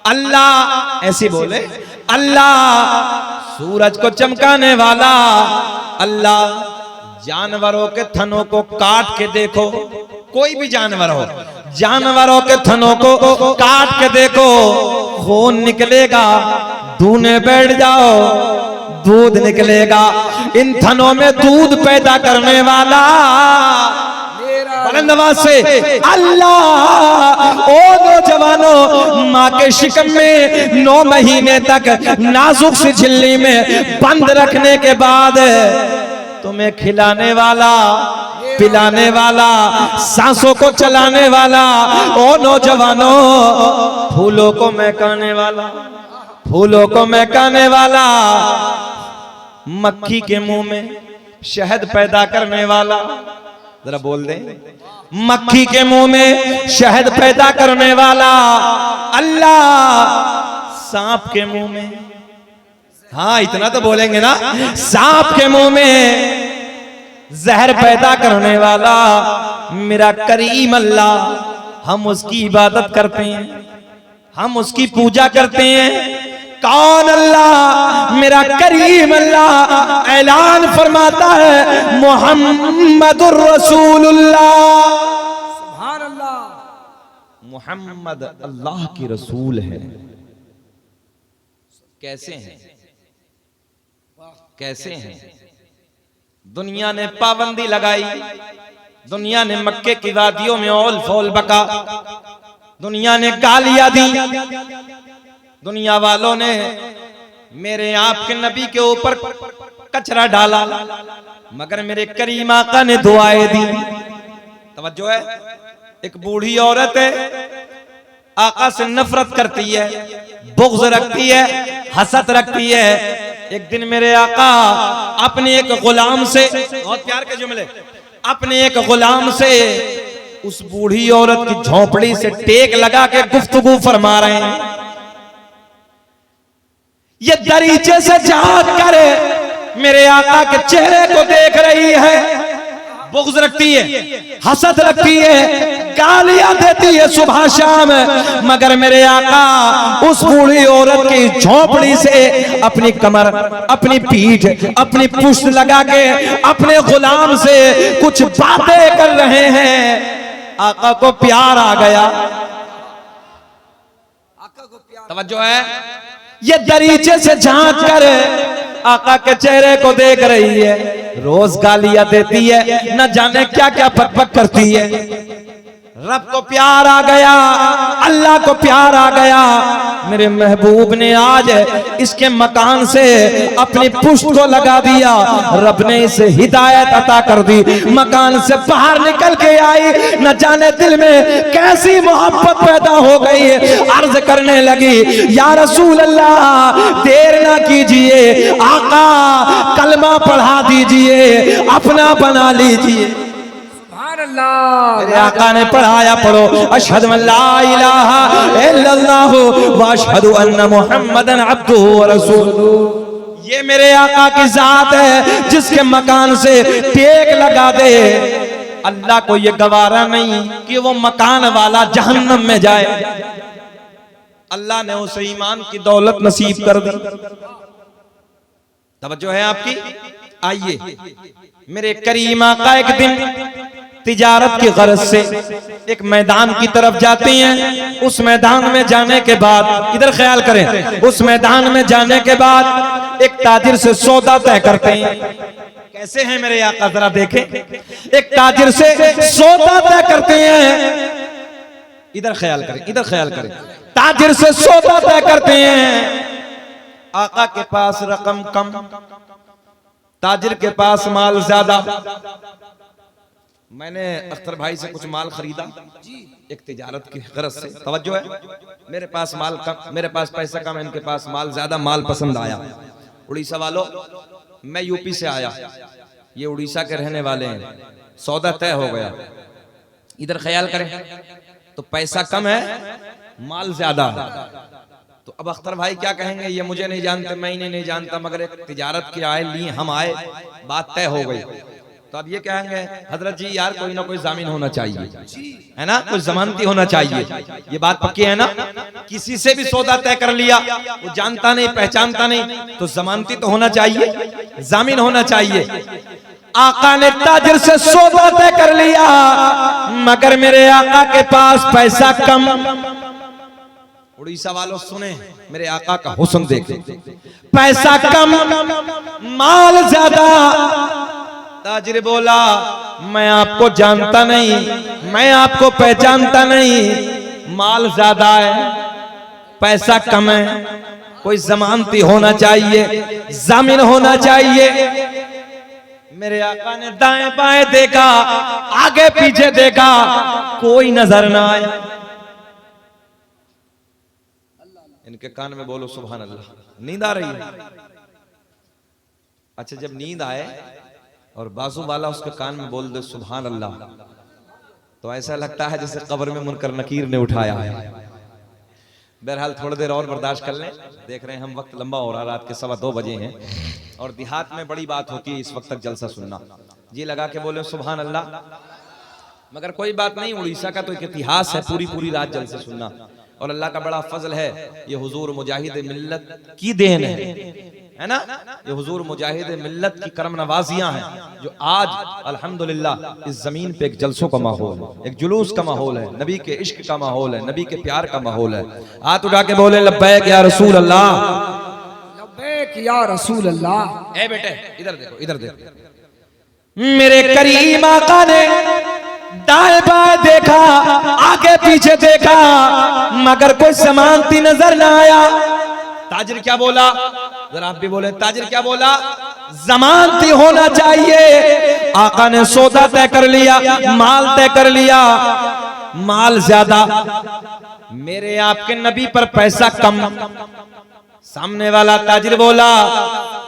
अल्लाह। ऐसी बोले अल्लाह। सूरज को चमकाने वाला अल्लाह। जानवरों के थनों को काट के देखो, कोई भी जानवर हो, जानवरों के थनों को काट के देखो, खून निकलेगा। धूने बैठ जाओ, दूध निकलेगा। इन थनों में दूध पैदा करने वाला बुलंद आवाज से अल्लाह। ओ नौजवानों, माँ के शिकम में 9 महीने तक नाजुक सी झिल्ली में बंद रखने के बाद तुम्हें खिलाने वाला, पिलाने वाला, सांसों को चलाने वाला। ओ नौजवानों, फूलों को महकाने वाला, फूलों को महकाने वाला, मक्खी के मुंह में शहद पैदा करने वाला। जरा बोल दे, मक्खी के मुंह में शहद पैदा करने वाला अल्लाह। सांप के मुंह में, हाँ इतना तो बोलेंगे ना, सांप के मुंह में जहर पैदा करने वाला मेरा करीम अल्लाह। हम उसकी इबादत करते हैं, हम उसकी पूजा करते हैं। कौन अल्लाह? मेरा करीम अल्लाह। ऐलान फरमाता है मुहम्मदुर रसूलुल्लाह। सुभान अल्लाह। मुहम्मद अल्लाह की रसूल है। कैसे हैं? कैसे हैं? दुनिया ने पाबंदी लगाई, दुनिया ने मक्के की वादियों में औल फौल बका, दुनिया ने गालियां दी, दुनिया वालों ने मेरे आपके नबी के ऊपर कचरा डाला, मगर मेरे करीम आका ने दुआएं दी। तवज्जो है, एक बूढ़ी औरत है, आका से नफरत करती है, बुग़्ज़ रखती है, हसद रखती है। एक दिन मेरे आका अपने एक गुलाम से, बहुत प्यार के जुमले, अपने एक गुलाम से उस बूढ़ी औरत की झोंपड़ी से टेक लगा के गुफ्तगू फरमा रहे हैं। ये दरीचे से झांक कर मेरे आका के चेहरे को देख रही है, बुग़्ज़ रखती है, हसद रखती है, गालियां देती है सुबह शाम, मगर मेरे आका उस बूढ़ी औरत की झोंपड़ी से अपनी कमर, अपनी पीठ, अपनी पुश्त लगा के अपने गुलाम से कुछ बातें कर रहे हैं। आका को प्यार आ गया। आका को प्यार। तवज्जो है, ये दरीचे से झांक कर आका के चेहरे को देख रही है, रोज गालियां देती है, न जाने क्या क्या बकबक करती है। रब को प्यार आ गया, अल्लाह को प्यार आ गया। मेरे महबूब ने आज इसके मकान से अपनी पुश्त को लगा दिया, रब ने इसे हिदायत अता कर दी, मकान से बाहर निकल के आई, न जाने दिल में कैसी मोहब्बत पैदा हो गई। अर्ज करने लगी, या रसूल अल्लाह, देर ना कीजिए, आका कलमा पढ़ा दीजिए, अपना बना लीजिए। मेरे आका ने पढ़ाया, पढ़ो अशहदु अल्ला इलाहा इल्लल्लाहु व अशहदु अन्ना मुहम्मदन अब्दुहु व रसूलुहु। ये मेरे आका की जात है, जिसके मकान से टेक लगा दे, अल्लाह को ये गवारा नहीं कि वो मकान वाला जहन्नम में जाए। अल्लाह ने उसे ईमान की दौलत नसीब कर दी। तवज्जो है आपकी। आइए, मेरे करीम आका एक दिन तिजारत की गरज से एक मैदान की तरफ जाते हैं। उस मैदान में जाने के बाद, इधर ख्याल करें, उस मैदान में जाने के बाद एक ताजिर से सौदा तय करते हैं। कैसे हैं मेरे आका, जरा देखें। एक ताजिर से सौदा तय करते हैं, इधर ख्याल करें, इधर ख्याल करें। ताजिर से सौदा तय करते हैं। आका के पास रकम कम, ताजिर के पास माल ज्यादा। मैंने अख्तर भाई से कुछ माल खरीदा एक तिजारत की गरज से। तवज्जो है, मेरे पास माल कम, मेरे पास पैसा कम, इनके पास माल ज्यादा। माल पसंद आया। उड़ीसा वालों, मैं यूपी से आया, ये उड़ीसा के रहने वाले हैं, सौदा तय हो गया। इधर ख्याल करें, तो पैसा कम है, माल ज्यादा। तो अब अख्तर भाई क्या कहेंगे, ये मुझे नहीं जानते, मैं इन्हें नहीं जानता, मगर एक तिजारत की आय ली, हम आए, बात तय हो गई। तो अब ये कहेंगे हजरत जी यार कोई ना कोई जामीन होना चाहिए, है ना, कोई जमानती होना चाहिए। ये बात पक्की है ना? किसी से भी सौदा तय कर लिया, वो जानता नहीं पहचानता नहीं, तो जमानती तो होना चाहिए, जामीन होना चाहिए। आका ने ताजिर से सौदा तय कर लिया, मगर मेरे आका के पास पैसा कम। उड़ीसा वालों सुने, मेरे आका का हुस्न देखे, पैसा कम माल ज्यादा। ताजिर बोला मैं आपको जानता नहीं, मैं आपको पहचानता नहीं, माल ज्यादा है, पैसा कम है, कोई जमानती होना चाहिए, जामीन होना चाहिए। मेरे आका ने दाएं बाएं देखा, आगे पीछे देखा, कोई नजर ना आया। इनके कान में बोलो सुभान अल्लाह। नींद आ रही है? अच्छा, जब नींद आए और बाजू वाला उसके कान में बोल दे सुभान अल्लाह, तो ऐसा लगता है जैसे कब्र में मुनकर नकीर ने उठाया है। बहरहाल थोड़ी देर और बर्दाश्त कर लें, देख रहे हैं हम वक्त लंबा हो रहा, रात के 2:15 बजे हैं, और देहात में बड़ी बात होती है इस वक्त तक जलसा सुनना। जी लगा के बोले सुभान अल्लाह। मगर कोई बात नहीं, उड़ीसा का तो एक इतिहास है, पूरी पूरी रात जलसे सुनना, और अल्लाह का बड़ा फजल है, ये हुजूर मुजाहिद मिल्लत की देन है ना, ये हुजूर मुजाहिद मिल्लत की करम नवाजियां हैं, जो आज अल्हम्दुलिल्लाह इस जमीन पे एक जलसों का माहौल है, एक जुलूस का माहौल है, नबी के इश्क का माहौल है, नबी के प्यार का माहौल है। हाथ उठा के बोले लब्बैक या रसूल अल्लाह, लब्बैक या रसूल अल्लाह। ए बेटे इधर देखो, इधर देखो, मेरे करीम आका ने दाएं बाएं देखा, आगे पीछे देखा, मगर कोई समानती नजर ना आया। ताजिर क्या बोला, जरा आप भी बोले, ताजिर क्या बोला, जमानती होना चाहिए। आका ने सौदा तय कर लिया, माल तय कर लिया, माल ज्यादा, मेरे आपके नबी पर पैसा कम। सामने वाला ताजिर बोला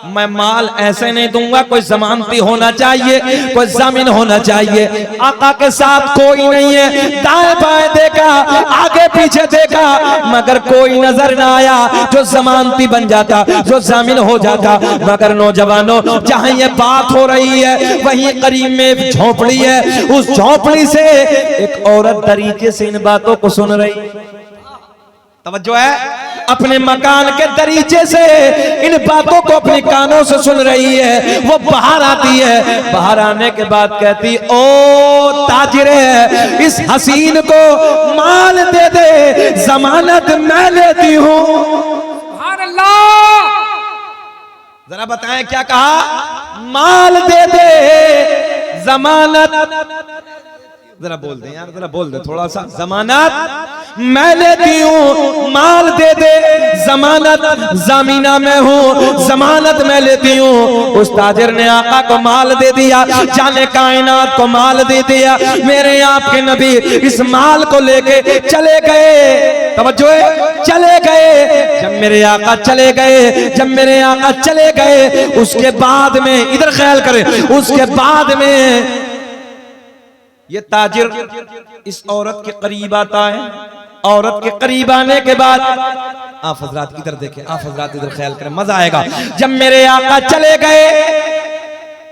मैं माल ऐसे नहीं दूंगा, कोई जमानती होना चाहिए, कोई जामीन होना चाहिए। आका के साथ कोई नहीं है, दाएं बाएं देखा, आगे पीछे देखा, मगर कोई नजर ना आया जो जमानती बन जाता, जो जामीन हो जाता। मगर नौजवानों, जहां ये बात हो रही है वहीं करीब में एक झोपड़ी है, उस झोपड़ी से एक औरत दरीचे से इन बातों को सुन रही। तवज्जो है, अपने मकान के दरीचे से इन बातों को अपने कानों से सुन रही है। वो बाहर आती है, बाहर आने के बाद कहती ओ ताजिरे, इस हसीन को माल दे दे, जमानत मैं लेती हूँ। सुभान अल्लाह। जरा बताएं क्या कहा, माल दे दे, जमानत, जरा बोल दे यार, जरा बोल दे थोड़ा सा, जमानत मैं लेती हूँ, माल दे दे, जमानत जामीना मैं हूँ, जमानत मैं लेती हूँ। उस ताजिर ने आका को माल दे दिया, जाने कायनात को माल दे दिया। मेरे आपके नबी इस माल को लेके चले गए, तवज्जो है, चले गए। जब मेरे आका चले गए, जब मेरे आका चले गए, उसके बाद में, इधर ख्याल करें, उसके बाद में ये ताजिर इस औरत के करीब आता है। औरत के करीब आने के बाद, आप हजरात इधर देखें, आप हजरात इधर ख्याल करें, मजा आएगा। जब मेरे आका चले गए,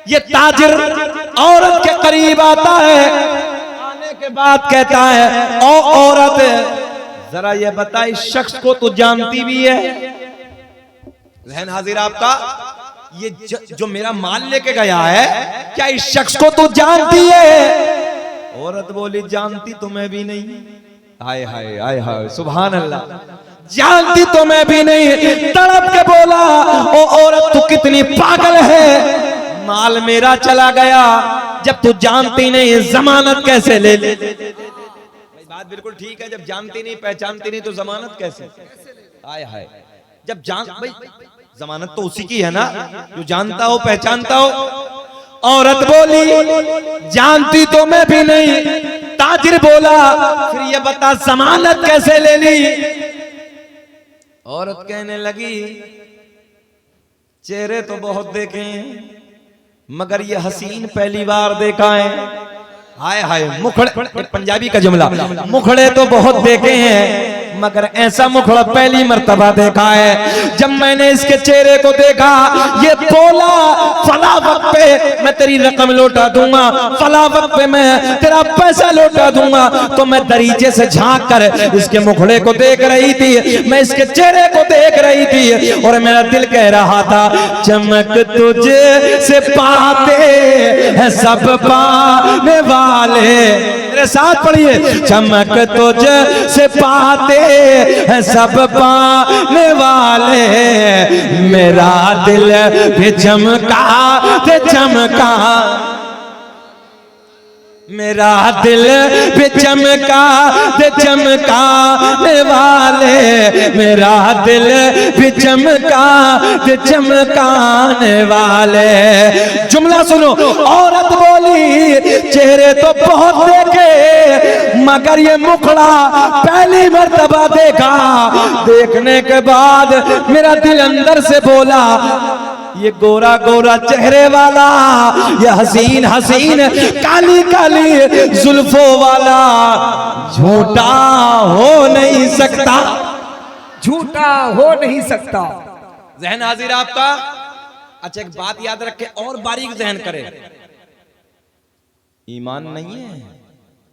ये ताजिर औरत के करीब आता है, आने के बाद कहता है ओ औरत, जरा ये बता इस शख्स को तू जानती भी है? जहन हाजिर आपका, ये जो मेरा माल लेके गया है, क्या इस शख्स को तू जानती है? औरत बोली जानती तो मैं भी नहीं। हाय हाय हाय हाय, सुभान अल्लाह, जानती तो मैं भी नहीं। तड़प के बोला ओ औरत तू कितनी पागल है, माल मेरा चला गया, जब तू जानती नहीं जमानत कैसे ले ले? बात बिल्कुल ठीक है, जब जानती नहीं पहचानती नहीं तो जमानत कैसे? हाय हाय, जब जान, भाई जमानत तो उसी की है ना जो जानता हो पहचानता हो। औरत बोली जानती तो मैं भी नहीं। ताजिर बोला फिर ये बता जमानत कैसे ले ली? औरत कहने लगी चेहरे तो बहुत देखे हैं, मगर ये हसीन पहली बार देखा है। हाय हाय, मुखड़े, पंजाबी का जुमला, मुखड़े तो बहुत देखे हैं मगर ऐसा मुखड़ा पहली मर्तबा देखा है। जब मैंने इसके चेहरे को देखा, ये बोला फला वक्त पे मैं तेरी रकम लौटा दूंगा, फला वक्त पे मैं तेरा पैसा लौटा दूंगा। तो मैं दरीचे से झांक कर इसके मुखड़े को देख रही थी, मैं इसके चेहरे को देख रही थी और मेरा दिल कह रहा था चमक तुझे से पाते हैं सब पाने वाले। मेरे साथ पढ़िए, चमक तुझे से पाते हैं सब पाने वाले। मेरा दिल भी चमका ते चमका, मेरा दिल भी चमका ते चमकाने वाले। मेरा दिल भी चमका ते चमकाने वाले। जुमला सुनो, औरत बोली चेहरे तो बहुत देखे मगर ये मुखड़ा पहली मर्तबा देखा। देखने के बाद मेरा दिल अंदर से बोला ये गोरा गोरा चेहरे वाला, ये हसीन हसीन काली काली जुल्फों वाला झूठा हो नहीं सकता, झूठा हो नहीं सकता। जहन हाजिर आपका। अच्छा एक बात याद रखे और बारीक जहन करे, ईमान नहीं है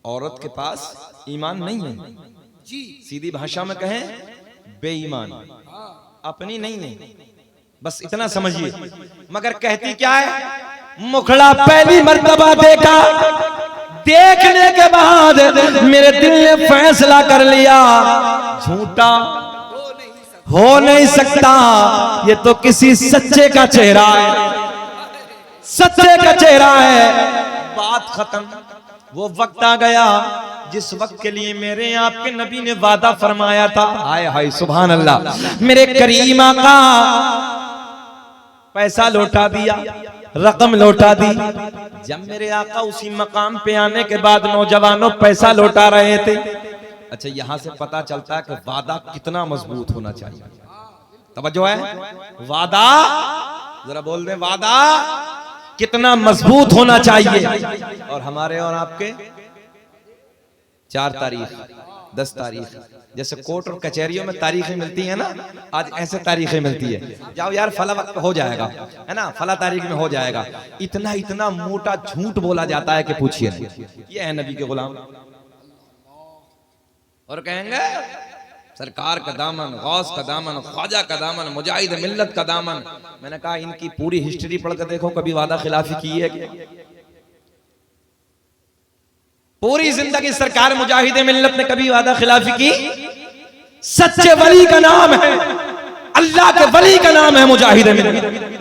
औरत के पास, ईमान नहीं है जी, सीधी भाषा में कहें बेईमान, अपनी नहीं है, बस इतना समझिए। मगर कहती क्या है, मुखड़ा पहली मर्तबा देखा, देखने के बाद मेरे दिल ने फैसला कर लिया झूठा हो नहीं सकता, ये तो किसी सच्चे का चेहरा है, सच्चे का चेहरा है। बात खत्म। वो वक्त आ गया जिस वक्त के लिए मेरे आपके नबी ने वादा फरमाया था। हाय हाय सुभान अल्लाह। मेरे करीम आका पैसा लौटा दिया, रकम लौटा दी। जब मेरे आका उसी मकाम पे आने के बाद नौजवानों पैसा लौटा रहे थे। अच्छा यहां से पता चलता है कि वादा कितना मजबूत होना चाहिए। तवज्जो है, वादा जरा बोल दे, वादा कितना मजबूत होना चाहिए। और हमारे और आपके 4 तारीख 10 तारीख, जैसे कोर्ट और कचहरियों में तारीखें मिलती हैं ना, आज ऐसे तारीखें मिलती है, जाओ यार फला वक्त हो जाएगा, है ना, फला तारीख में हो जाएगा। इतना इतना मोटा झूठ बोला जाता है कि पूछिए नहीं। ये है नबी के गुलाम। और कहेंगे सरकार का दामन, गौस का दामन, ख्वाजा का दामन, मुजाहिद मिल्लत का दामन। मैंने कहा इनकी पूरी हिस्ट्री पढ़ कर देखो, कभी वादा खिलाफी की है क्या? पूरी जिंदगी सरकार मुजाहिद मिल्लत ने कभी वादा खिलाफी की? सच्चे वली का नाम है, अल्लाह के वली का नाम है मुजाहिद मिल्लत।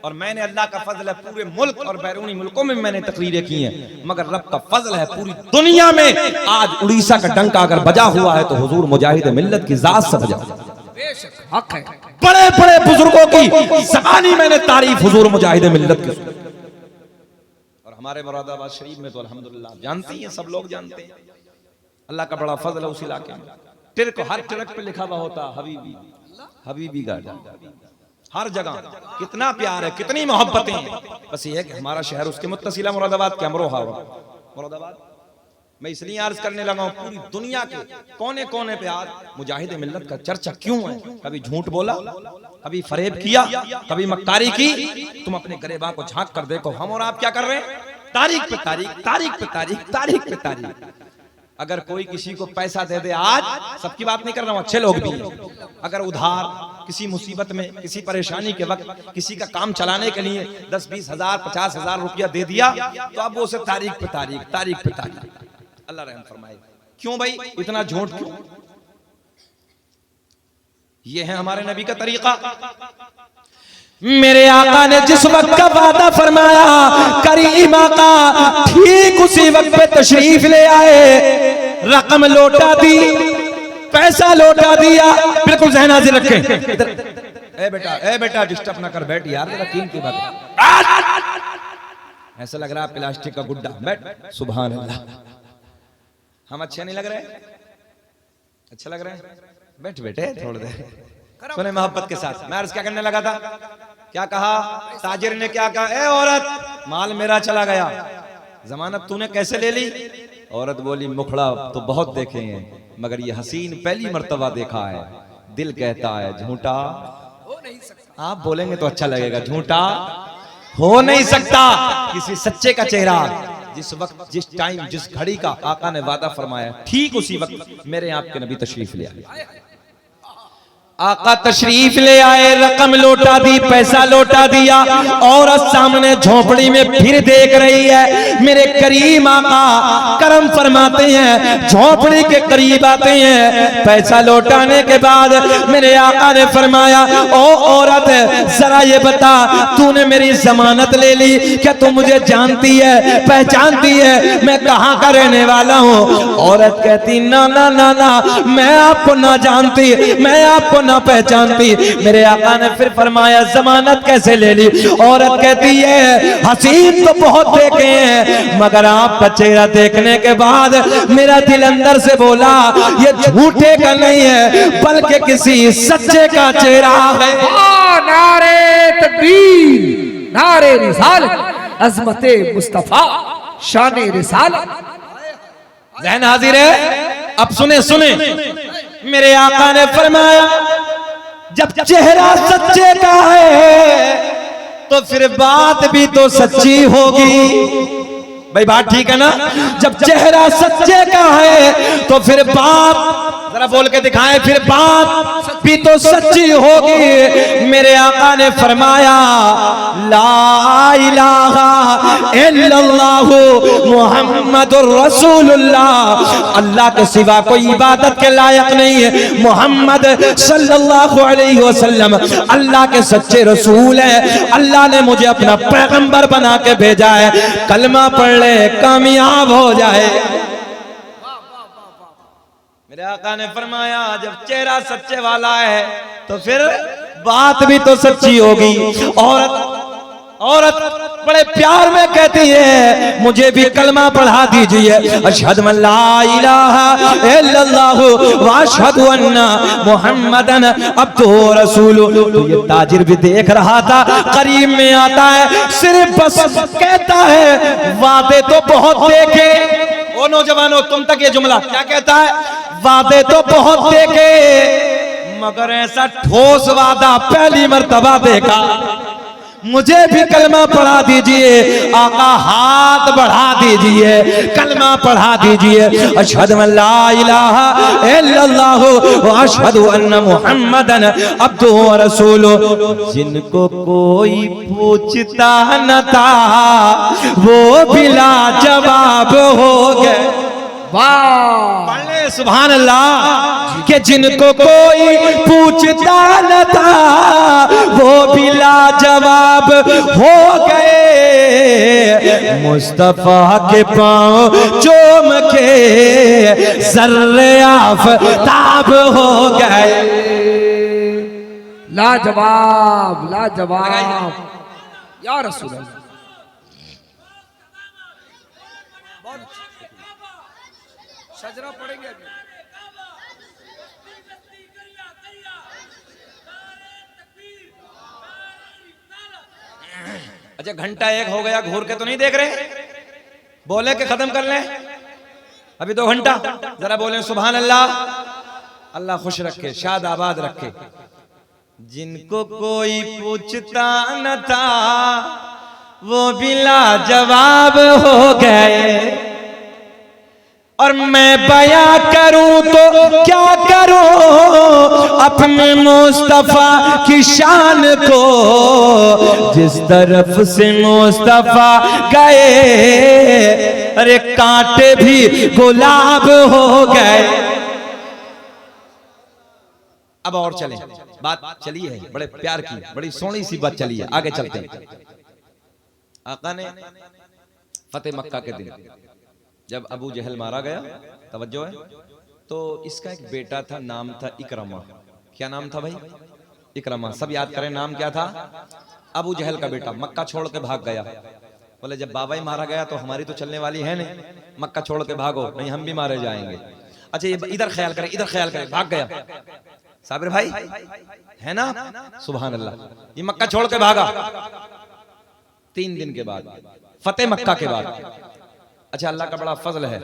और मैंने अल्लाह का फजल है पूरे मुल्क और बैरूनी मुल्कों में मैंने तकरीरें की हैं, मगर रब का फजल है पूरी दुनिया में आज उड़ीसा का डंका अगर बजा हुआ है तो हुजूर मुजाहिद मिल्लत की जात से बजा। बेशक हक है। बड़े बड़े बुजुर्गों की ज़बानी मैंने तारीफ हुजूर मुजाहिद मिल्लत की। और हमारे मुरादाबाद शरीफ में तो अल्हम्दुलिल्लाह जानती हैं, सब लोग जानते हैं, अल्लाह का बड़ा फजल है उस इलाके में। टिरक हर टिरक पे लिखा हुआ होता हबीबी, हबीबी गार्डन, हर जगह कितना प्यार है, कितनी मोहब्बतें हैं। बस ये है कि हमारा शहर उसके मुत्तसिला मुरादाबाद के अमरोहा मुरादाबाद। मैं इसलिए अर्ज करने लगा हूं पूरी दुनिया के कोने कोने पे आज मुजाहिद मिल्लत का चर्चा क्यों है। कभी झूठ बोला, कभी फरेब किया, कभी मक्कारी की। तुम अपने गरेबा को झांक कर देखो, हम और आप क्या कर रहे हैं? तारीख पे तारीख, तारीख पे तारीख, तारीख पे तारीख। अगर कोई किसी को पैसा दे दे, आज सबकी बात नहीं कर रहा हूं, अच्छे लोग भी हैं, अगर उधार किसी मुसीबत में, किसी परेशानी के वक्त किसी का काम चलाने के लिए 10-20 हजार 50 हजार रुपया दे दिया, तो अब वो उसे तारीख पे तारीख, तारीख पे तारीख। अल्लाह रहम फरमाए। क्यों भाई इतना झूठ क्यों? ये है हमारे नबी का तरीका। मेरे आका ने जिस वक्त का वादा फरमाया, करीम आका ठीक उसी वक्त पे तशरीफ ले आए, रकम लौटा दी, पैसा लौटा दिया। बिल्कुल ज़हन हाजिर रखें। इधर ए बेटा डिस्टर्ब ना कर, बैठ यार, जरा कीमती बात। ऐसा लग रहा है प्लास्टिक का गुड्डा, बैठ। सुभान अल्लाह, हम अच्छे नहीं लग रहे? अच्छा लग रहे हैं? बैठ बेटे थोड़ी देर सुने मोहब्बत के साथ। मैं अर्ज क्या करने लगा था, क्या कहा ताजिर ने, क्या कहा, ए औरत माल मेरा चला गया, जमानत तूने कैसे ले ली? औरत बोली मुखड़ा तो बहुत देखे हैं, मगर ये हसीन पहली मर्तबा देखा है, दिल कहता है झूठा हो नहीं सकता। आप बोलेंगे तो अच्छा लगेगा, झूठा हो नहीं सकता। किसी सच्चे का चेहरा जिस वक्त, जिस टाइम, जिस घड़ी का आका ने वादा फरमाया, ठीक उसी वक्त मेरे आपके नबी तशरीफ ले आए। आका तशरीफ ले आए, रकम लौटा दी, पैसा लौटा दिया। औरत सामने झोपड़ी में फिर देख रही है। मेरे करीम आका करम फरमाते हैं, झोपड़ी के करीब आते हैं। पैसा लौटाने के बाद मेरे आका ने फरमाया, ओ औरत जरा ये बता, तूने मेरी जमानत ले ली, क्या तू मुझे जानती है, पहचानती है, मैं कहाँ का रहने वाला हूँ? औरत कहती ना ना ना ना, मैं आपको ना जानती, मैं आपको ना पहचानती। मेरे आका ने फिर फरमाया, जमानत कैसे ले ली? औरत कहती है, हसीन तो बहुत देखे हैं, मगर आपका चेहरा देखने के बाद मेरा दिल अंदर से बोला, ये झूठे का नहीं है बल्कि किसी सच्चे का चेहरा है। नारे तकबीर, नारे रिसालत, अज़मते मुस्तफा, शाने रिसालत। ज़हन हाजिर है? अब सुने सुने, मेरे आका ने फरमाया, जब चेहरा सच्चे का है तो फिर बात भी तो सच्ची होगी। भाई बात ठीक है ना? जब चेहरा सच्चे का है तो फिर बात, जरा बोल के दिखाएं, फिर बात भी तो सच्ची होगी। मेरे आका ने फरमाया, ला इलाहा इल्लल्लाहु मुहम्मदुर रसूलुल्लाह, अल्लाह के सिवा कोई इबादत के लायक नहीं है। मोहम्मद सल्लल्लाहु अलैहि वसल्लम अल्लाह के सच्चे रसूल है। अल्लाह ने मुझे अपना पैगंबर बना के भेजा है। कलमा पढ़ ले, कामयाब हो जाए। मेरे आका ने फरमाया, जब चेहरा सच्चे वाला है तो फिर बात भी तो सच्ची होगी। औरत बड़े प्यार में कहती है, मुझे भी कलमा पढ़ा दीजिए, अशहदु अल्ला इलाहा इल्लल्लाहु व अशहदु अन्ना मुहम्मदन अब्दुहु व रसूलुहु। तो ये ताजिर भी देख रहा था, करीब में आता है, सिर्फ बस कहता है, वादे तो बहुत देखे। ओ नौजवानों, तुम तक ये जुमला क्या कहता है? वादे तो बहुत देखे, मगर ऐसा ठोस वादा पहली मर्तबा देखा। मुझे भी कलमा पढ़ा दीजिए। आका हाथ बढ़ा दीजिए, कलमा पढ़ा दीजिए, अशहदु अल्ला इलाहा इल्लल्लाहु व अशहदु अन्ना मुहम्मदन अब्दुहु व रसूलुहु। जिनको कोई पूछता न था वो भी लाजवाब हो गए। वाह, सुभान अल्लाह, कि जिनको कोई पूछता न था वो भी लाजवाब हो गए। मुस्तफा के पांव चूम के ज़र्रे आफ़ताब हो गए। लाजवाब, लाजवाब या रसूल अल्लाह। सजरा पड़ेंगे अभी। अच्छा, घंटा एक हो गया, घूर के तो नहीं देख रहे? बोले के खत्म कर लें, अभी 2 घंटा। जरा बोले सुभान अल्लाह। अल्लाह खुश रखे, शाद आबाद रखे। जिनको कोई पूछता न था वो भी लाजवाब हो गए। और मैं बयां करूं तो क्या करूं अपने मुस्तफा की शान को, जिस तरफ से मुस्तफा गए अरे कांटे भी गुलाब हो गए। अब और चलें, बात चली है, बड़े प्यार की, बड़ी सोहनी सी बात चली है, आगे चलते हैं। आका ने फतेह मक्का के दिन जब अबू जहल मारा गया, तवज्जो है, तो इसका एक बेटा था, नाम था इकरमा। क्या नाम था भाई? इकरमा। सब याद करें, नाम क्या था? अबू जहल का बेटा। मक्का छोड़ के भाग गया। बोले जब बाबा ही मारा गया तो हमारी तो चलने वाली है नहीं, मक्का छोड़ के भागो, नहीं हम भी मारे जाएंगे। अच्छा, ये इधर ख्याल करें, इधर ख्याल करें, भाग गया। साबिर भाई है ना? सुभान अल्लाह। ये मक्का छोड़ के भागा 3 दिन के बाद, फतेह मक्का के बाद। अच्छा, अल्लाह का बड़ा फजल है,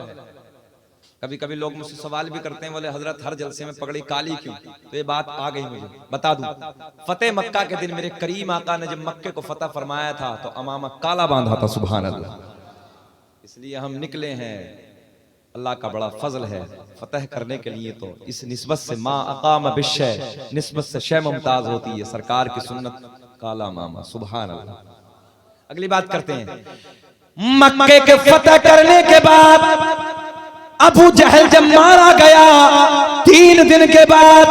कभी कभी लोग मुझसे सवाल भी करते हैं, बोले हजरत हर जलसे में पगड़ी काली क्यों? तो ये बात आ गई मुझे, बता दूं। फतेह मक्का के दिन मेरे करीम आका ने जब मक्के को फतह फरमाया था तो अमामा काला बांधा था, सुभान अल्लाह। इसलिए हम निकले हैं, अल्लाह का बड़ा फजल है फतह करने के लिए। तो इस निस्बत से माँ अकाम बिशय, निस्बत से शय मुमताज होती है, सरकार की सुन्नत काला मामा, सुभान अल्लाह। अगली बात करते हैं, मक्के के फतह करने के बाद अबू जहल जब मारा गया 3 दिन के बाद,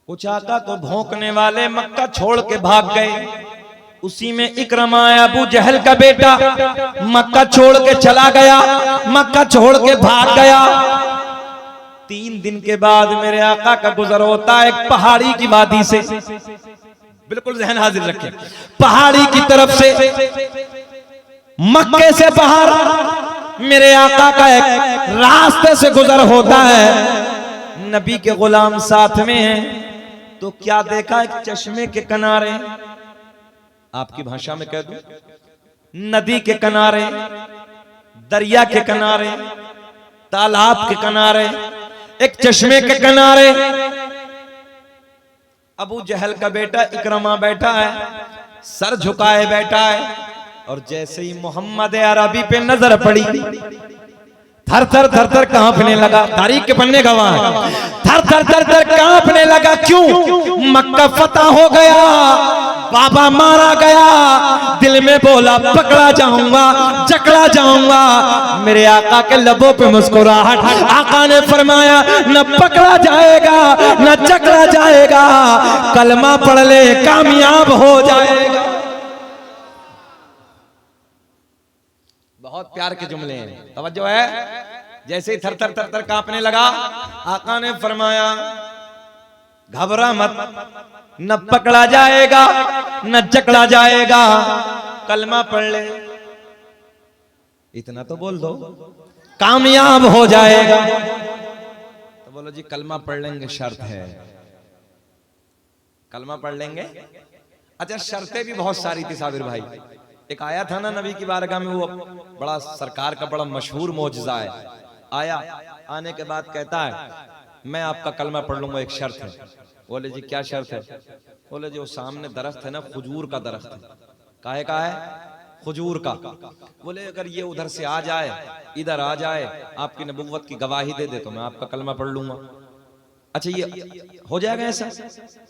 कुछ आका को भौंकने वाले मक्का छोड़ के भाग गए। उसी में इकरमा अबू जहल का बेटा मक्का छोड़ के चला गया, मक्का छोड़ के भाग गया। 3 दिन के बाद मेरे आका का गुजर होता है एक पहाड़ी की वादी से, बिल्कुल जहन हाजिर रखें, पहाड़ी की तरफ से मक्के से बाहर मेरे आका का एक रास्ते से गुजर होता है। नबी के गुलाम साथ में हैं तो क्या देखा, एक चश्मे के किनारे, आपकी भाषा में कह दूं नदी के किनारे, दरिया के किनारे, तालाब के किनारे, एक चश्मे के किनारे अबू जहल का बेटा इकरमा बैठा है, सर झुकाए बैठा है। और जैसे ही मोहम्मद अरबी पे नजर पड़ी, थर थर थर थर कांपने लगा। तारीख के पन्ने गवाह है, थर थर थर थर कांपने लगा। क्यों? मक्का फतह हो गया, बाबा मारा गया। दिल में बोला पकड़ा जाऊंगा, जकड़ा जाऊंगा। मेरे आका के लबों पे मुस्कुराहट, आका ने फरमाया न पकड़ा जाएगा न जकड़ा जाएगा, कलमा पढ़ ले कामयाब हो जाएगा। बहुत प्यार के जुमले हैं, तवज्जो है। जैसे ही थर थर थर थर कांपने लगा, आका ने फरमाया घबरा मत, न पकड़ा जाएगा न जकड़ा जाएगा, कलमा पढ़ ले, इतना तो बोल दो, कामयाब हो जाएगा। तो बोलो जी कलमा पढ़ लेंगे, शर्त है, कलमा पढ़ लेंगे। अच्छा, शर्तें भी बहुत सारी थी साबिर भाई। एक आया था ना नबी की बारगाह में, वो बड़ा सरकार का बड़ा मशहूर मौजज़ा है। आया, आने के बाद कहता है मैं आपका कलमा पढ़ लूंगा, एक शर्त है। बोले जी क्या शर्त है? बोले जी वो सामने दरख्त है ना, खजूर का दरख्त है। काहे का है? खजूर का। बोले अगर ये उधर से आ जाए, इधर आ जाए, आपकी नबुव्वत की गवाही दे दे तो मैं आपका कलमा पढ़ लूंगा। अच्छा, ये हो जाएगा ऐसा?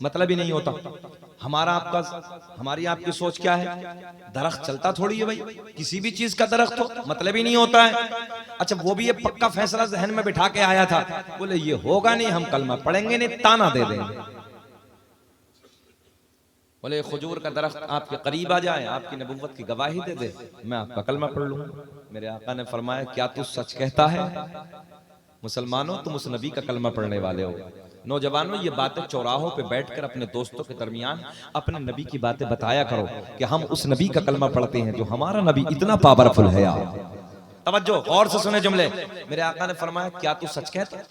मतलब ही नहीं होता। हमारा आपका, हमारी आपकी सोच क्या है? दरख्त चलता थोड़ी है भाई, किसी भी चीज का दरख्त हो, मतलब ही नहीं होता है। अच्छा, वो भी ये पक्का फैसला जहन में बिठा के आया था। बोले ये होगा नहीं, हम कलमा पढ़ेंगे नहीं, ताना दे देंगे। बोले खजूर का दरख्त आपके करीब आ जाए, आपकी नबुव्वत की गवाही दे दे, मैं आपका कलमा पढ़ लूंगा। मेरे आका ने फरमाया क्या तू सच कहता है? मुसलमानों, तुम उस नबी का कलमा पढ़ने वाले हो। नौजवानों, ये बातें चौराहों पे बैठकर अपने दोस्तों के दरमियान अपने नबी की बातें बताया करो कि हम उस नबी का कलमा पढ़ते हैं जो हमारा नबी इतना पावरफुल है। यार तवज्जो, गौर से सुने जुमले। मेरे आका ने फरमाया क्या तू सच कहता है?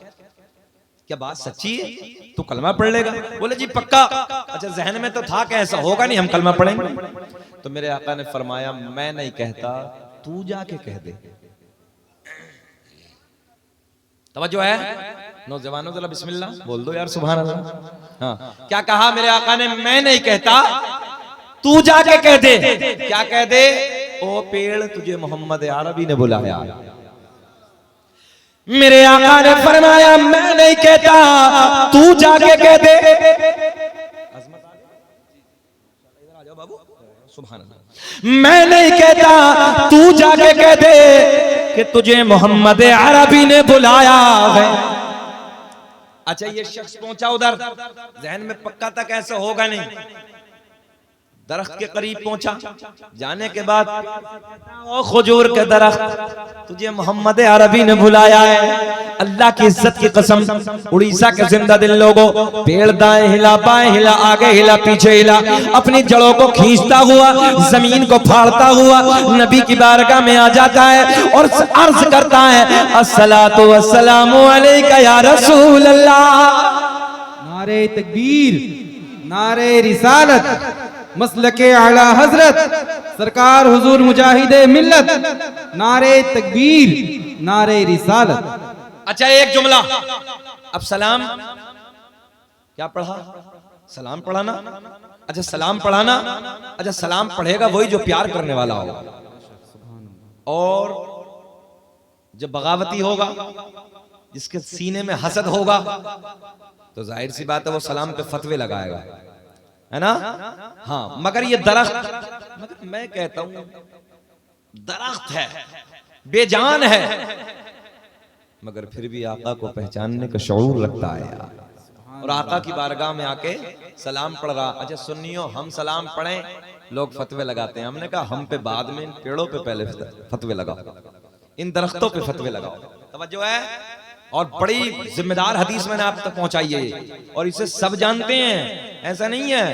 क्या बात सच्ची है? तू कलमा पढ़ लेगा? बोले जी पक्का। अच्छा, जहन में तो था कि ऐसा होगा नहीं, हम कलमा पढ़ेंगे। तो मेरे आका ने फरमाया मैं नहीं कहता, तू जाके कह दे। तवज्जो है नौजवानों, जरा बिस्मिल्लाह बोल दो यार, सुभान अल्लाह। हाँ, क्या कहा मेरे आका ने? मैं नहीं कहता, तू जाके कह दे। क्या कह दे? ओ पेड़, तुझे मोहम्मद अरबी ने बुलाया। मेरे आका ने फरमाया मैं नहीं कहता, तू जाके कह दे। मैं नहीं कहता, तू जाके कह दे कि तुझे मोहम्मद अरबी ने बुलाया है। अच्छा, ये शख्स पहुंचा उधर, जहन में पक्का तक ऐसा होगा नहीं। दरख्त के करीब पहुंचा, जाने के बाद ओ खजूर के दरख्त, तुझे मोहम्मद अरबी ने बुलाया है। अल्लाह की इज्जत की कसम, उड़ीसा के जिंदा दिल लोगों, पेड़ दाएं हिला, बाएं हिला, आगे हिला, पीछे हिला, अपनी जड़ों को खींचता हुआ, जमीन को फाड़ता हुआ नबी की बारगाह में आ जाता है और अर्ज करता है अस्सलातु वस्सलामु अलैका या रसूल अल्लाह। नारे तकबीर, नारे रिसालत, मसलके आला हजरत सरकार हुजूर मुजाहिदे मिल्लत। नारे तकबीर, नारे रिसालत। अच्छा एक जुमला, अब सलाम क्या पढ़ा? सलाम पढ़ाना। अच्छा सलाम पढ़ाना, अच्छा सलाम पढ़ेगा वही जो प्यार करने वाला होगा, और जब बगावती होगा, जिसके सीने में हसद होगा, तो जाहिर सी बात है वो सलाम पे फतवे लगाएगा, है ना? हाँ, मगर ये दरख्त, मगर मैं कहता हूं दरख्त है, बेजान है, मगर फिर भी आका को पहचानने का शऊर रखता है यार। और आका की बारगाह में आके सलाम पढ़ रहा। अच्छा सुन्नियों, हम सलाम पढ़ें, लोग फतवे लगाते हैं। हमने कहा हम पे बाद में, इन पेड़ों पे पहले फतवे लगाओ, इन दरख्तों पे फतवे लगाओ। तवज्जो है? और बड़ी जिम्मेदार हदीस मैंने आप तक पहुंचाई है, और इसे सब जानते हैं, ऐसा नहीं है,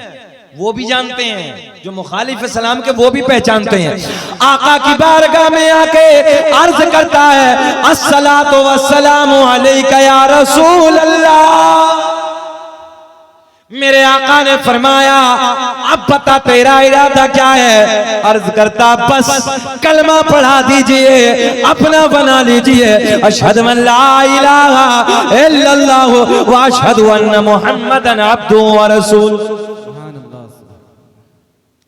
वो भी जानते हैं, जो मुखालिफ सलाम के वो भी पहचानते हैं। आका की बारगाह में आके अर्ज करता है, अस्सलातु वस्सलामु अलैका या रसूल अल्लाह। मेरे आका ने फरमाया, अब बता तेरा इरादा क्या है? अर्ज करता, बस कलमा पढ़ा दीजिए, अपना बना लीजिए, अशहदु अन ला इलाहा इल्लल्लाह व अशहदु अन्न मुहम्मदन अब्दुहु व रसूलुहु।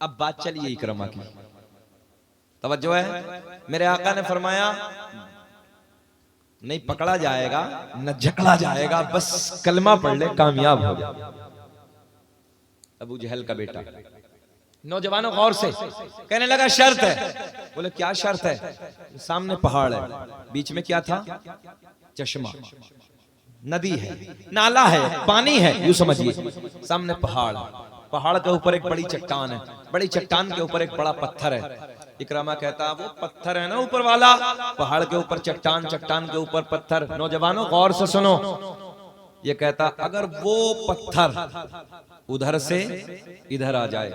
अब बात चलिए इकरमा की, तवज्जो है? मेरे आका ने फरमाया, नहीं पकड़ा जाएगा न जकड़ा जाएगा, बस कलमा पढ़ ले, कामयाब हो जा। अबू जहल का बेटा, नौजवानों गौर से, कहने लगा शर्त है। बोले क्या शर्त है? सामने पहाड़ है, बीच में क्या था? चश्मा, नदी है, नाला है, पानी है, यूं समझिए। सामने पहाड़, पहाड़ के ऊपर एक बड़ी चट्टान है, बड़ी चट्टान के ऊपर एक बड़ा पत्थर है। इकरामा कहता, वो पत्थर है ना ऊपर वाला, पहाड़ के ऊपर चट्टान, चट्टान के ऊपर पत्थर। नौजवानों गौर से सुनो, ये कहता अगर वो पत्थर उधर से इधर आ जाए,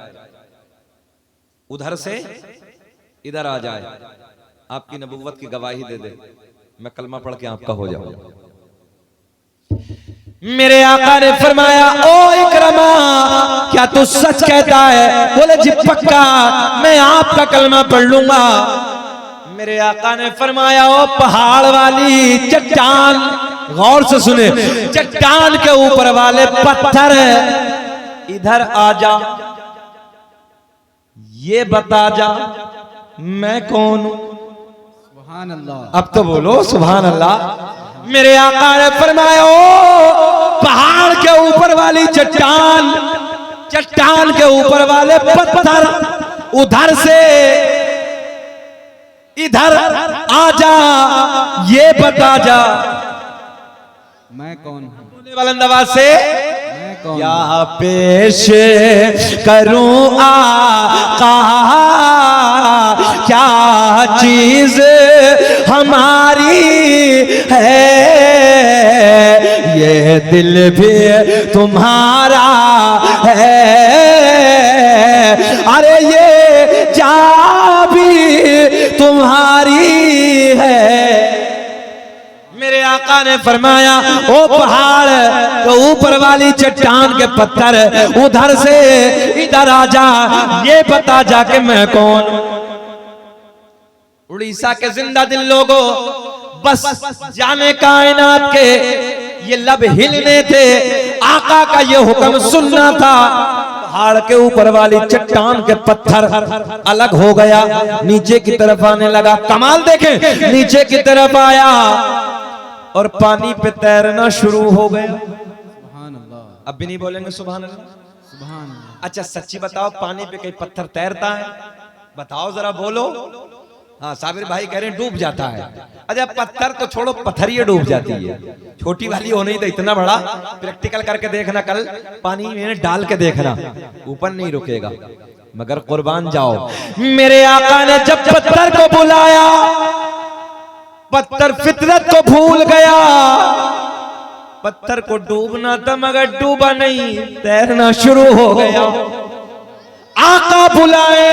उधर से इधर आ जाए, आपकी नबुव्वत की गवाही दे दे, मैं कलमा पढ़ के आपका हो जाऊं। मेरे आका ने फरमाया, ओ इकरमा क्या तू सच कहता है? बोले जी पक्का, मैं आपका कलमा पढ़ लूंगा। मेरे आका ने फरमाया, ओ पहाड़ वाली चट्टान, गौर से सुने, चट्टान के ऊपर वाले पत्थर इधर आ जा, ये बता जा मैं कौन हूं? सुभान अल्लाह। अब तो बोलो सुभान अल्लाह। मेरे आका ने फरमाया, ओ पहाड़ के ऊपर वाली चट्टान, चट्टान के ऊपर वाले पत्थर, उधर से इधर आ जा, ये बता जा मैं कौन हूँ? बोले बुलंद आवाज से, मैं कौन? क्या पेश करूं आका, क्या चीज हमारी है, ये दिल भी तुम्हारा है, अरे ये जा भी तुम्हारी है। मेरे आका ने फरमाया, ओ पहाड़ तो ऊपर वाली चट्टान के पत्थर, उधर से इधर आ जा, ये बता जा कि मैं कौन। उड़ीसा के जिंदा दिल लोगों, बस जाने कायनात के ये लब हिलने थे, आका का ये हुक्म सुनना था। पहाड़ के ऊपर वाली चट्टान के पत्थर अलग हो गया, नीचे की तरफ आने लगा। कमाल देखें, नीचे की तरफ आया और पानी पे तैरना शुरू हो गया। सुभान अल्लाह। अब भी नहीं बोलेंगे सुभान अल्लाह? सुभान अल्लाह। अच्छा सच्ची बताओ, पानी पे कहीं पत्थर तैरता है? बताओ जरा, बोलो। हाँ साबिर भाई कह रहे हैं डूब जाता है। अच्छा पत्थर तो छोड़ो, पत्थरिये डूब जाती है, छोटी वाली हो नहीं तो इतना बड़ा। प्रैक्टिकल करके देखना, कल पानी में डाल के देखना, ऊपर नहीं रुकेगा। मगर कुर्बान जाओ, मेरे आका ने जब पत्थर को बुलाया, पत्थर फितरत को भूल गया। पत्थर को डूबना था मगर डूबा नहीं, तैरना शुरू हो गया। आका बुलाए,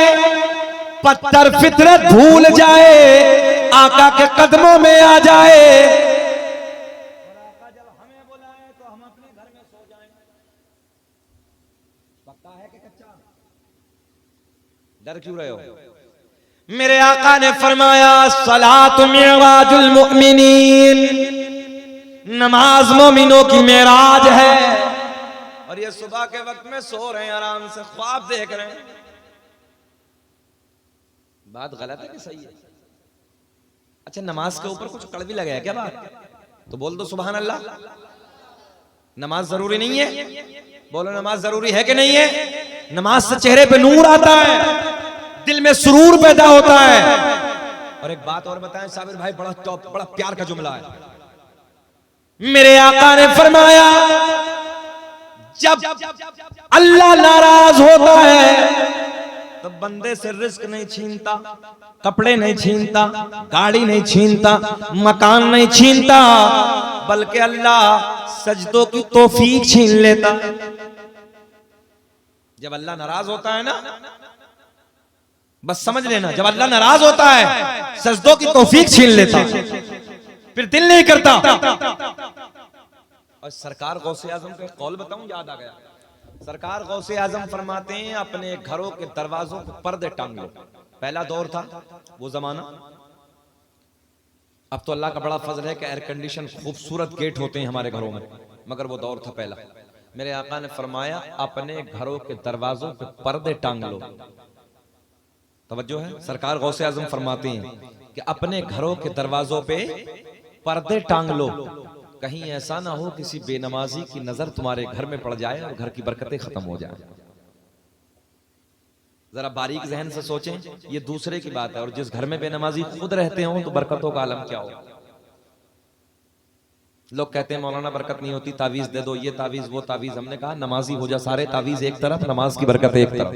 पत्थर फितरत भूल जाए, आका के कदमों में आ जाए। आका जब हमें बुलाए तो हम अपने घर में सो जाएं। पक्का है कि कच्चा? डर क्यों रहे हो? मेरे आका ने फरमाया सलातु मिअराजुल मुमिनीन, नमाज मोमिनों की मेराज है। और ये सुबह के वक्त में सो रहे हैं, आराम से ख्वाब देख रहे हैं। बात गलत है कि सही है? अच्छा, नमाज के ऊपर कुछ कड़वी लगा है क्या बात? तो बोल दो सुभान अल्लाह। नमाज जरूरी नहीं है? बोलो नमाज जरूरी है कि नहीं है? नमाज से चेहरे पे नूर आता है, दिल में सुरूर पैदा होता है। और एक बात और बताएं साबिर भाई, बड़ा टॉप, बड़ा प्यार का जुमला है। मेरे आका ने फरमाया जब अल्लाह नाराज होता है तो बंदे से रिस्क नहीं छीनता, कपड़े नहीं छीनता, गाड़ी नहीं छीनता, मकान नहीं छीनता, बल्कि अल्लाह सजदों की तौफीक छीन लेता। जब अल्लाह नाराज होता है ना, बस समझ लेना, जब अल्लाह नाराज होता है सजदों की तौफीक छीन लेता, फिर दिल नहीं करता। और सरकार गौसे आजम का कौल बताऊं, याद आ गया। सरकार गौसे आजम फरमाते हैं अपने घरों के दरवाजों पर पर्दे टांग लो। पहला दौर था वो जमाना, अब तो अल्लाह का बड़ा फजल है कि एयर कंडीशन खूबसूरत गेट होते हैं हमारे घरों में, मगर वो दौर था पहला। मेरे आका ने फरमाया अपने घरों के दरवाजों पे पर्दे टांग लो। तवज्जो है, सरकार गौसे आजम फरमाते हैं कि अपने घरों के दरवाजों पे पर्दे टांग लो, कहीं ऐसा ना हो किसी बेनमाजी की नजर तुम्हारे घर में पड़ जाए और घर की बरकतें खत्म हो जाए। जरा बारीक जहन से सोचें, ये दूसरे की बात है, और जिस घर में बेनमाजी खुद रहते हो तो बरकतों का आलम क्या हो। लोग कहते हैं मौलाना बरकत नहीं होती, तावीज दे दो, ये तावीज वो तावीज। हमने कहा नमाजी हो जा, सारे तावीज एक तरफ, नमाज की बरकत एक तरफ।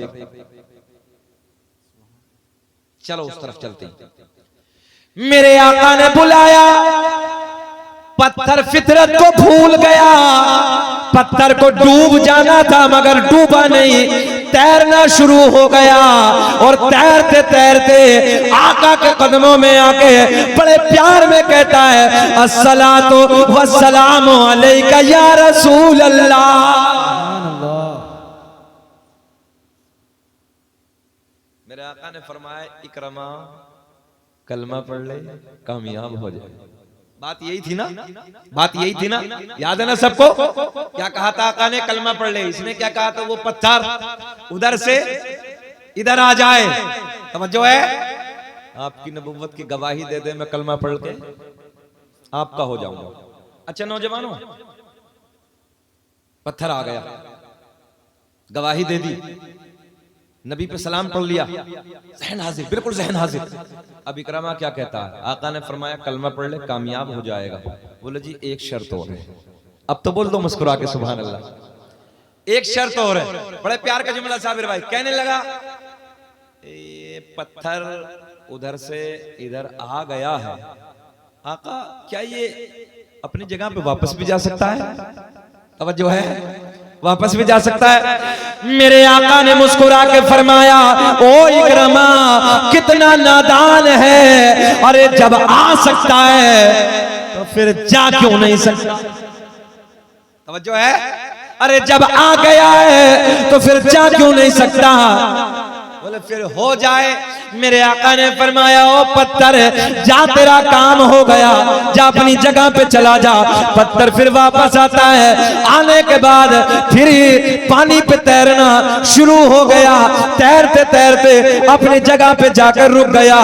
चलो उस तरफ चलते हैं। मेरे आका ने बुलाया, पत्थर फितरत को भूल गया, पत्थर को डूब जाना था मगर डूबा नहीं, तैरना शुरू हो गया। और तैरते तैरते आका के कदमों में आके बड़े प्यार में कहता है अस्सलातु वस्सलामु अलैका या रसूल अल्लाह। मेरे आका ने फरमाया इकरमा कलमा पढ़ ले, कामयाब हो जाए। बात यही थी ना, बात यही थी ना, याद है ना सबको? क्या कहा था आका ने? कलमा पढ़ ले। इसने क्या कहा था? वो पत्थर उधर से इधर आ जाए। समझो है, आपकी नबुव्वत की गवाही दे दे मैं कलमा पढ़ के आपका हो जाऊंगा। अच्छा नौजवानों, पत्थर आ गया, गवाही दे दी, नबी पे सलाम पढ़ लिया, जहन हाजिर, बिल्कुल जहन हाजिर। अब इकरामा क्या कहता है? आका ने फरमाया कलमा पढ़ ले, कामयाब हो जाएगा। बोले जी एक शर्त और है। अब तो बोल दो मुस्कुरा के सुभान अल्लाह। एक शर्त और है। बड़े प्यार का जुमला साबिर भाई। कहने लगा पत्थर उधर से इधर आ गया है, आका क्या ये अपनी जगह पे वापस भी जा सकता है? तवज्जो है, वापस भी जा सकता है। मेरे आका ने मुस्कुरा के फरमाया ओ इकरमा कितना नादान है, अरे जब आ सकता है तो फिर जा क्यों नहीं सकता? तवज्जो है, अरे जब आ गया है तो फिर जा क्यों नहीं सकता? बोले फिर हो जाए। मेरे आका ने फरमाया ओ पत्थर जा, तेरा काम हो गया, जा अपनी जगह पे चला जा। पत्थर फिर वापस आता है, आने के बाद फिर पानी पे तैरना शुरू हो गया। तैरते तैरते अपनी जगह पे जाकर रुक गया।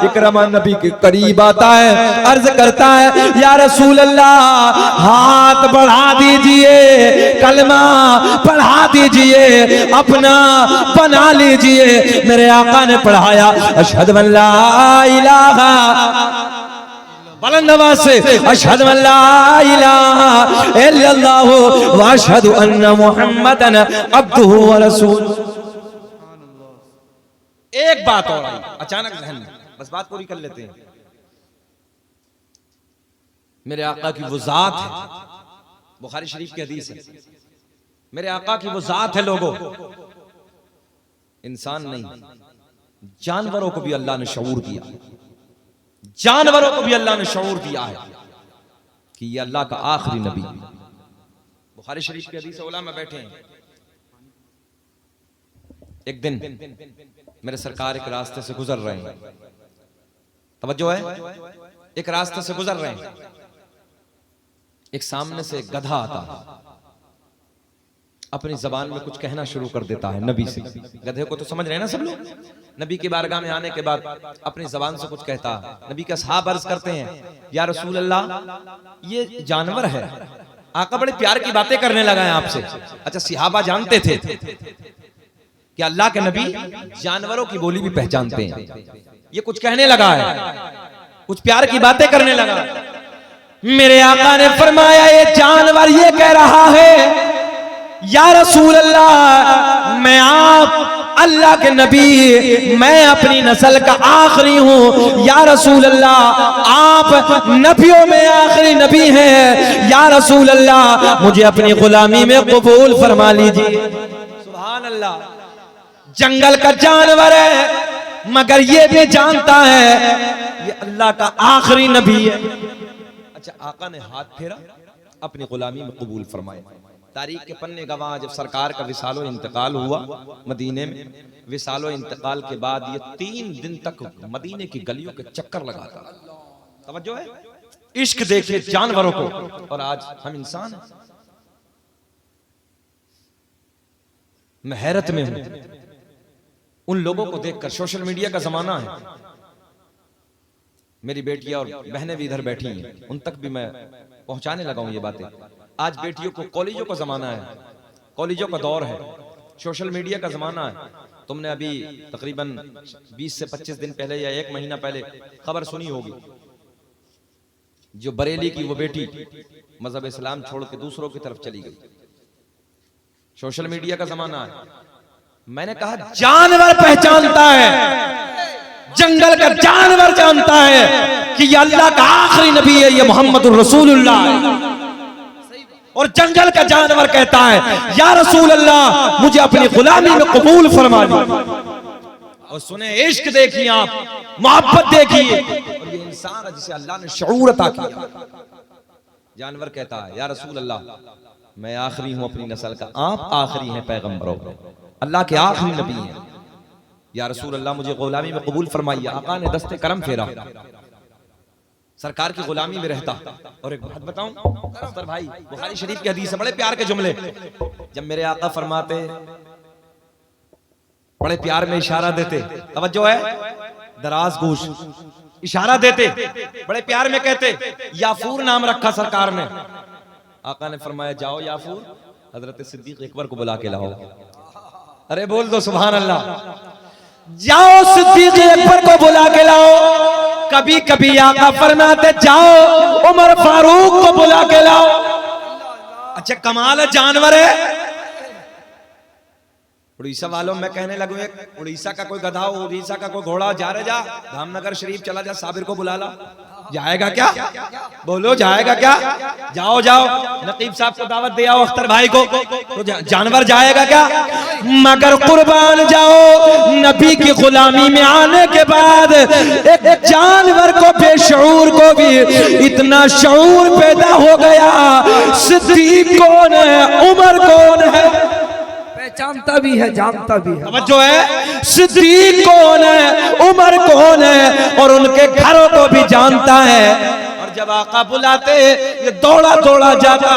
इकरमा नबी के करीब आता है, अर्ज करता है या रसूल अल्लाह हाथ बढ़ा दीजिए, कलमा पढ़ा दीजिए, अपना बना लीजिए। मेरे आका ने पढ़ाया अशहदु अल्ला इलाहा, बुलंद आवाज से अशहदु अल्ला इलाहा इल्लल्लाहु व अशहदु अन्ना मुहम्मदन अब्दुहु व रसूलुहु। एक बात और आई अचानक जहन में, बस बात पूरी कर लेते हैं। मेरे आका की वो जात है, बुखारी शरीफ की हदीस है, मेरे आका की वो जात है लोगों, इंसान नहीं जानवरों को भी अल्लाह ने शऊर दिया, जानवरों को भी अल्लाह ने शऊर दिया है कि ये अल्लाह का आखिरी नबी। बुखारी शरीफ की हदीस है, उलमा बैठे हैं। एक दिन मेरे सरकार एक रास्ते से गुजर रहे हैं, तवज्जो है, एक रास्ते से गुजर रहे हैं, एक सामने से एक गधा आता है, अपनी जबान में कुछ कहना शुरू कर देता है नबी से। गधे को तो समझ रहे हैं ना सब लोग। नबी की बारगाह में आने के बाद अपनी जबान से कुछ कहता है। नबी के असहाब अर्ज करते हैं, या रसूल अल्लाह ये जानवर है। आका बड़े प्यार की बातें करने लगा है आपसे। अच्छा, सहाबा जानते थे कि अल्लाह के नबी जानवरों की बोली भी पहचानते हैं। ये कुछ कहने लगा है, कुछ प्यार की बातें करने लगा। मेरे आका ने फरमाया, ये जानवर ये कह रहा है, या रसूल अल्लाह मैं आप अल्लाह के नबी, मैं अपनी नस्ल का आखिरी हूँ। या रसूल अल्लाह आप नबियों में आखिरी नबी हैं। या रसूल अल्लाह मुझे अपनी गुलामी में कबूल फरमा लीजिए। सुभान अल्लाह। जंगल का जानवर है मगर ये भी जानता है ये अल्लाह का आखिरी नबी है। अच्छा, आका ने हाथ फेरा, अपनी गुलामी में कबूल फरमाया। तारीख के पन्ने गवाह, जब सरकार का विसालो इंतकाल हुआ मदीने में, विसालो इंतकाल के बाद ये 3 दिन तक मदीने की गलियों के चक्कर लगाता। तवज्जो है, इश्क देखे जानवरों को। और आज हम इंसान हैं। मैं हैरत में हूं उन लोगों को देखकर। सोशल मीडिया का जमाना है, मेरी बेटियां और बहनें भी इधर बैठी हैं, उन तक भी मैं पहुंचाने लगा हूं ये बातें। आज बेटियों को, कॉलेजों का जमाना है, कॉलेजों का दौर है, सोशल मीडिया का जमाना है। तुमने अभी तकरीबन 20 से 25 दिन पहले या 1 महीना पहले खबर सुनी होगी, जो बरेली की वो बेटी मजहब इस्लाम छोड़ के दूसरों की तरफ चली गई। सोशल मीडिया का जमाना है। मैंने कहा जानवर पहचानता है, जंगल का जानवर जानता है कि ये अल्लाह का आखिरी नबी है, ये मोहम्मदुर रसूलुल्लाह है। और जंगल का जानवर कहता है, या रसूल अल्लाह मुझे अपनी गुलामी में कबूल फरमा लीजिए। और सुने, इश्क देखिए आप, मोहब्बत देखिए। और ये इंसान है जिसे अल्लाह ने शऊर अता किया। जानवर कहता है, या रसूल अल्लाह मैं आखिरी हूं अपनी नस्ल का, आप आखिरी हैं पैगंबरों में, अल्लाह के आखिरी नबी हैं। या रसूल अल्लाह मुझे गुलामी में कबूल फरमाइए। आका ने दस्ते करम फेरा, सरकार की गुलामी में रहता। और एक बात बताऊं अख्तर भाई, बुखारी शरीफ की हदीस है, बड़े प्यार के जुमले। जब मेरे आका फरमाते, बड़े प्यार में इशारा देते, तवज्जो है, दराज गोश इशारा देते, बड़े प्यार में कहते, याफूर नाम रखा सरकार ने। आका ने फरमाया, जाओ याफूर हजरत सिद्दीक अकबर को बुला के लाओ। अरे बोल दो सुभान अल्लाह। जाओ सिद्दीक अकबर को बुला के लाओ। कभी कभी आका फरमाते, जाओ उमर फारूक को बुला के लाओ। अच्छा, कमाल है, जानवर है। उड़ीसा वालों, मैं कहने लगूं, एक उड़ीसा का कोई गधा हो, उड़ीसा का कोई घोड़ा, जा रे जा धामनगर शरीफ चला जा, साबिर को बुला ला। जाएगा क्या? बोलो, जाएगा क्या? जाओ जाओ, नकीब साहब को दावत दे आओ, अख्तर भाई को। तो जानवर जाएगा क्या? मगर कुर्बान जाओ, नबी की गुलामी में आने के बाद एक जानवर को, बेशऊर को भी इतना शऊर पैदा हो गया। सिद्दीक कौन है, उमर कौन है, पहचानता भी है, जानता भी है। जो है सिद्दीक कौन है, उमर कौन है, और उनके घरों को भी जानता है। और जब आका बुलाते, ये दौड़ा दौड़ा जाता,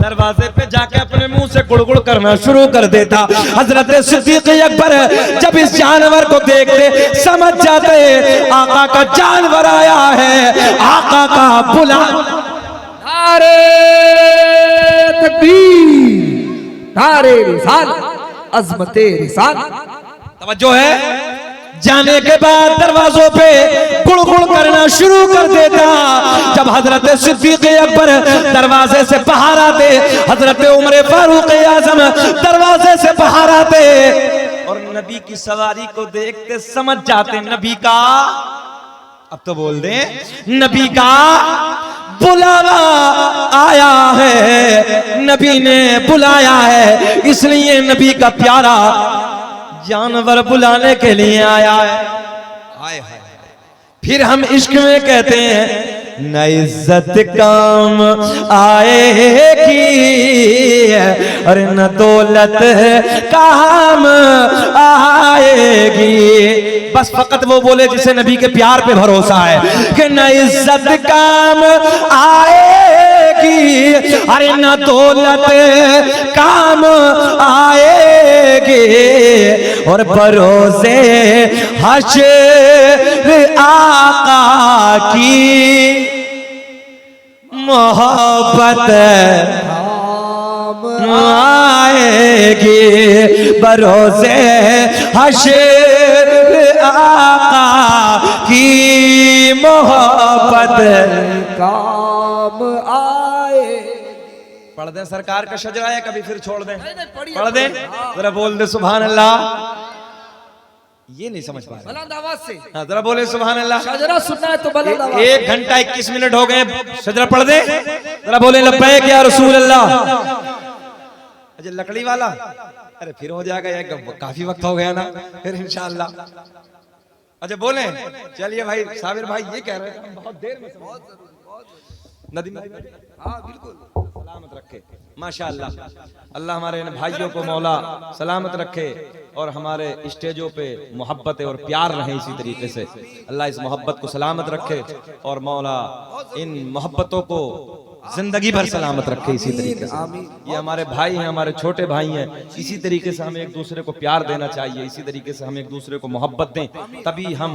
दरवाजे पे जाके अपने मुंह से गुड़गुड़ करना शुरू कर देता। हजरत सिद्दीक अकबर जब इस जानवर को देखते, समझ जाते आका का जानवर आया है, आका का बुला। नारे तकबीर, नारे रिसालत, अज़मते रिसालत। तवज्जो है। जाने के बाद दरवाजों पे गुड़गुड़ करना शुरू कर देता। जब हजरत सिद्दीक अकबर दरवाजे से बाहर आते, हजरत उमर फारूक आज़म दरवाजे से बाहर आते और नबी की सवारी को देखते समझ जाते, नबी का, अब तो बोल दे, नबी का बुलावा आया है, नबी ने बुलाया है, इसलिए नबी का प्यारा जानवर बुलाने के लिए आया है। हाय हाय। फिर हम इश्क में कहते हैं, न इज्जत काम आएगी और न दौलत काम आएगी। बस फकत वो बोले जिसे नबी के प्यार पे भरोसा है कि न इज्जत काम आएगी अरे न दौलत काम आएगी और भरोसे हश्र आका की मोहब्बत आएगी भरोसे हश्र आका की मोहब्बत काम आए। पढ़ दें सरकार का शजरा है, कभी फिर छोड़ दें? पढ़ दें जरा, बोल दे सुभान अल्लाह। ये नहीं समझ पा रहे, बुलंद आवाज से हाँ जरा बोले सुभान अल्लाह। शजरा सुनना है तो बुलंद आवाज। 1 घंटा 21 मिनट हो गए, शजरा पढ़ दे जरा, बोले लब्बैक या रसूल अल्लाह। अच्छा लकड़ी वाला, अरे फिर हो जाएगा, ये काफी वक्त हो गया ना, फिर इंशाअल्लाह। अच्छा बोले, चलिए भाई साबिर भाई ये कह रहे हैं हम बहुत देर में नदीम भाई, हाँ बिल्कुल, सलामत रखे माशाअल्लाह। अल्लाह हमारे इन भाइयों को मौला सलामत रखे और हमारे स्टेजों पे मोहब्बत और प्यार रहे इसी तरीके से। अल्लाह इस मोहब्बत को सलामत रखे और मौला इन मोहब्बतों को जिंदगी भर सलामत रखे इसी तरीके से। ये हमारे भाई हैं, हमारे छोटे भाई हैं, इसी तरीके से हमें एक दूसरे को प्यार देना चाहिए, इसी तरीके से हम एक दूसरे को मोहब्बत दें, तभी हम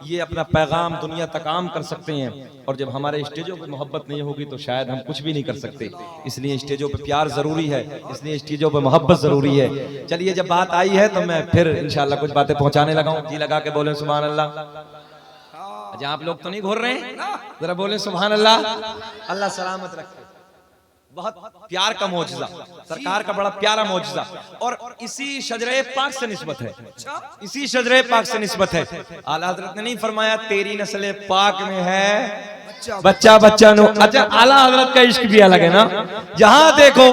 ये अपना पैगाम दुनिया तक आम कर सकते हैं। और जब हमारे स्टेजों पे मोहब्बत नहीं होगी तो शायद हम कुछ भी नहीं कर सकते। इसलिए स्टेजों पे प्यार जरूरी है, इसलिए स्टेजों पे मोहब्बत जरूरी है। चलिए जब बात आई है तो मैं फिर इंशाल्लाह कुछ बातें पहुंचाने लगा हूँ। जी लगा के बोले सुभान अल्लाह। अच्छा आप लोग तो नहीं घूर रहे हैं, जरा बोले सुभान अल्लाह। अल्लाह सलामत रखे। बहुत प्यार का मौजज़ा, सरकार का बड़ा प्यारा मौजज़ा, और इसी शजरे पाक से निस्बत है, इसी शजरे पाक से निस्बत है। आला हजरत ने नहीं फरमाया तेरी नस्ल पाक में है बच्चा बच्चा नो। अच्छा आला हजरत का इश्क भी अलग है ना, जहां देखो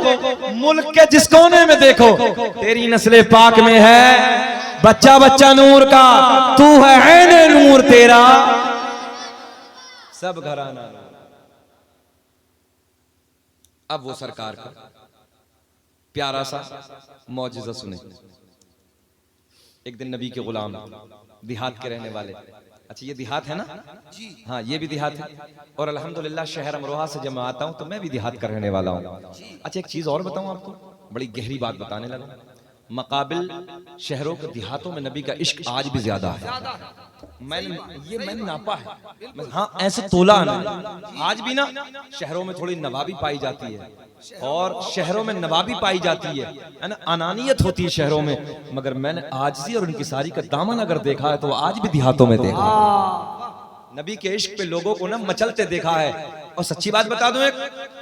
मुल्क के जिस कोने में देखो तेरी नस्ल पाक में है बच्चा बच्चा नूर का, तू है ऐने नूर तेरा सब घराना। अब वो सरकार का प्यारा सा मौजज़ा सुने। एक दिन नबी के गुलाम देहात के रहने वाले, अच्छा ये देहात है ना जी, हाँ ये भी देहात है, और अल्हम्दुलिल्लाह शहर अमरोहा से जब मैं आता हूँ तो मैं भी देहात का रहने वाला हूँ। अच्छा एक चीज और बताऊँ आपको, बड़ी गहरी बात बताने लगा। मकाबिल शहरों के देहातों में नबी का इश्क आज भी ज्यादा है। मैंने नापा है, हाँ ऐसे तोला नहीं। आज भी ना शहरों में थोड़ी नवाबी पाई जाती है, और शहरों में नवाबी पाई जाती है ना, अनानियत होती है शहरों में, मगर मैंने आजिज़ी और इंकिसारी का दामन अगर देखा है तो आज भी देहातों में देखा है। नबी के इश्क पे लोगों को ना मचलते देखा है। और सच्ची बात बता दूं,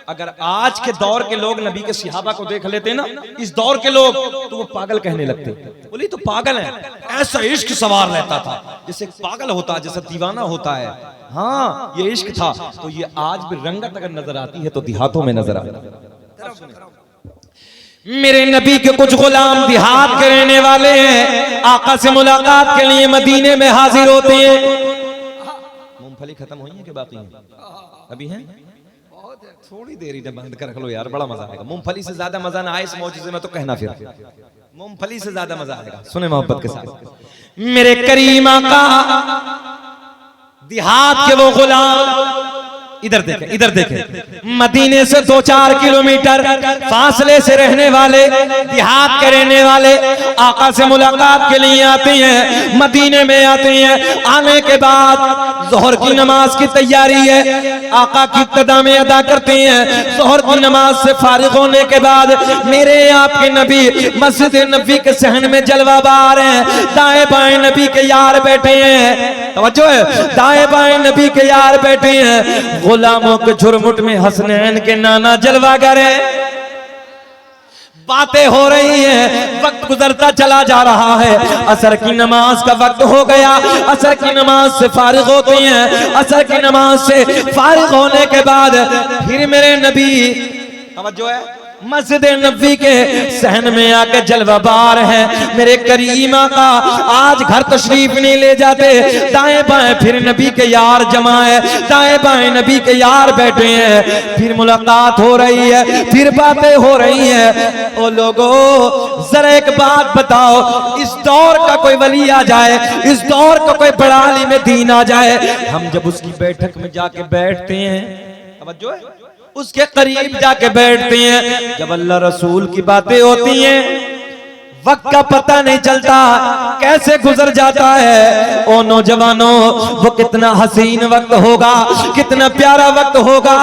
अगर आज के दौर के लोग नबी के सहाबा को देख लेते ना, इस दौर के लोग, तो वो पागल कहने लगते, बोले तो पागल है, ऐसा इश्क सवार रहता था जैसे पागल होता है, जैसा दीवाना होता है। हाँ ये इश्क था। तो ये आज भी रंगत अगर नजर आती है तो देहातों में नजर आती है। मेरे नबी के कुछ गुलाम देहात के रहने वाले हैं, आका से मुलाकात के लिए मदीने में हाजिर होते हैं। मूंगफली खत्म हुई है कि बाकी है? अभी हैं? थोड़ी देरी में बंद कर लो यार, बड़ा मजा आएगा। मूंगफली से ज्यादा मजा ना आए इस मौजूद में तो कहना, फिर मूंगफली से ज्यादा मजा आएगा। सुने मोहब्बत के साथ, मेरे करीम आका देहात के वो गुलाम, इधर देखें, इधर देखें, मदीने से 2-4 किलोमीटर फासले से रहने वाले, देहात के रहने वाले आका से मुलाकात के लिए आते हैं, मदीने में आते हैं। आने के बाद जोहर की नमाज की तैयारी है, आका की इब्तिदा में अदा करते हैं। जोहर की नमाज से फारिग होने के बाद मेरे आपके नबी मस्जिद नबी के सहन में जलवा बार हैं। दाएं बाएं नबी के यार बैठे हैं, तवज्जो है, दाएं बाएं नबी के यार बैठे हैं। गुलामों के झुरमुट में हसनैन के नाना जलवागर है। बातें हो रही हैं, वक्त गुजरता चला जा रहा है। असर की नमाज का वक्त हो गया, असर की नमाज से फारिग होते हैं। असर की नमाज से फारिग होने के बाद फिर मेरे नबी, तवज्जो है, मस्जिद नबी के सहन में आके जलवाबार है मेरे करीम आका। आज घर तशरीफ नहीं ले जाते, दाएं बाएं फिर नबी के यार जमा है, दाएं बाएं नबी के यार बैठे हैं, फिर मुलाकात हो रही है, फिर बातें हो रही हैं। ओ लोगों जरा एक बात बताओ, इस दौर का कोई वली आ जाए, इस दौर का कोई बड़ा आलिम दीन आ जाए, हम जब उसकी बैठक में जाके बैठते हैं, तवज्जो है, उसके करीब जाके बैठते हैं, जब अल्लाह रसूल की बातें होती हैं, वक्त का पता नहीं चलता कैसे गुजर जाता है। ओ नौजवानों, वो कितना हसीन वक्त होगा, कितना प्यारा वक्त होगा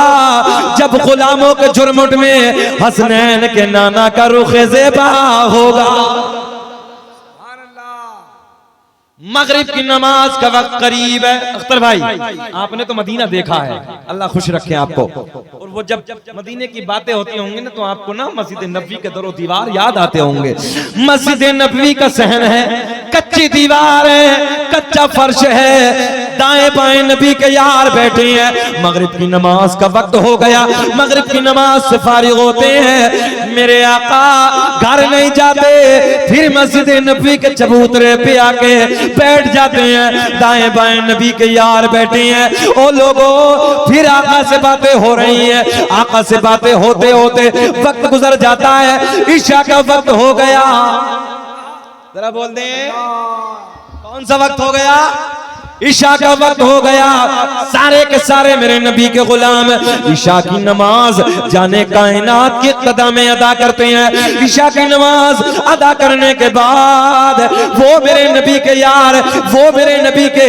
जब गुलामों के जुर्मुट में हसनैन के नाना का रुखे ज़ेबा होगा। मगरिब की नमाज का वक्त करीब है। अख्तर भाई, आपने तो मदीना देखा है, अल्लाह खुश रखे आपको। और वो जब मदीने की बातें होती होंगी ना, तो आपको ना मस्जिद नबवी के दरो दीवार याद आते होंगे। मस्जिद नबवी का सहन है, कच्ची दीवार है, कच्चा फर्श है, दाएं बाएं नबी के यार बैठे हैं। मगरिब की नमाज का वक्त हो गया, मगरिब की नमाज से फारिग होते हैं, मेरे आका घर नहीं जाते, फिर मस्जिद नबी के चबूतरे पे आके बैठ जाते हैं, दाएं बाएं नबी के यार बैठे हैं। ओ लोगों, फिर आका से बातें हो रही हैं, आका से बातें होते होते वक्त गुजर जाता है, ईशा का वक्त हो गया। जरा बोल दे, कौन सा वक्त हो गया? ईशा का वक्त हो गया। सारे के सारे मेरे नबी के गुलाम ईशा की नमाज जाने कायनात की कदा में अदा करते हैं। ईशा की नमाज अदा करने के बाद वो मेरे नबी के यार, वो मेरे नबी के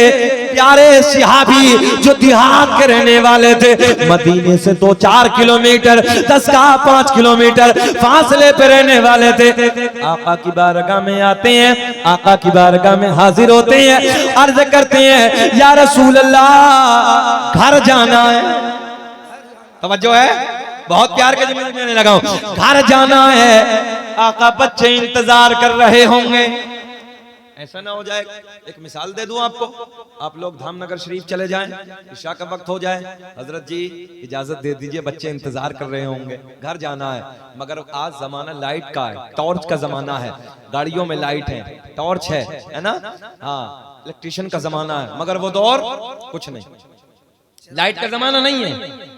प्यारे सिहाबी जो देहात के रहने वाले थे, मदीने से 2-4 किलोमीटर 10-5 किलोमीटर फासले पे रहने वाले थे, आका की बारगाह में आते हैं, आका की बारगाह में हाजिर होते हैं, अर्ज करते हैं या रसूल अल्लाह घर जाना है। तवज्जो है, बहुत प्यार के जुमले मैंने लगाऊं, घर जाना है। आका बच्चे इंतजार कर रहे होंगे, ऐसा ना हो जाए, एक मिसाल दे दूं आपको, आप लोग धामनगर शरीफ चले जाएं, इशा का वक्त हो जाए, हजरत जी इजाजत दे दीजिए, बच्चे इंतजार कर रहे होंगे, घर जाना है। मगर आज जमाना लाइट का है, टॉर्च का जमाना है, गाड़ियों में लाइट है, टॉर्च है ना, हाँ इलेक्ट्रिशियन का जमाना है, मगर वो दौर कुछ नहीं, लाइट का जमाना नहीं है,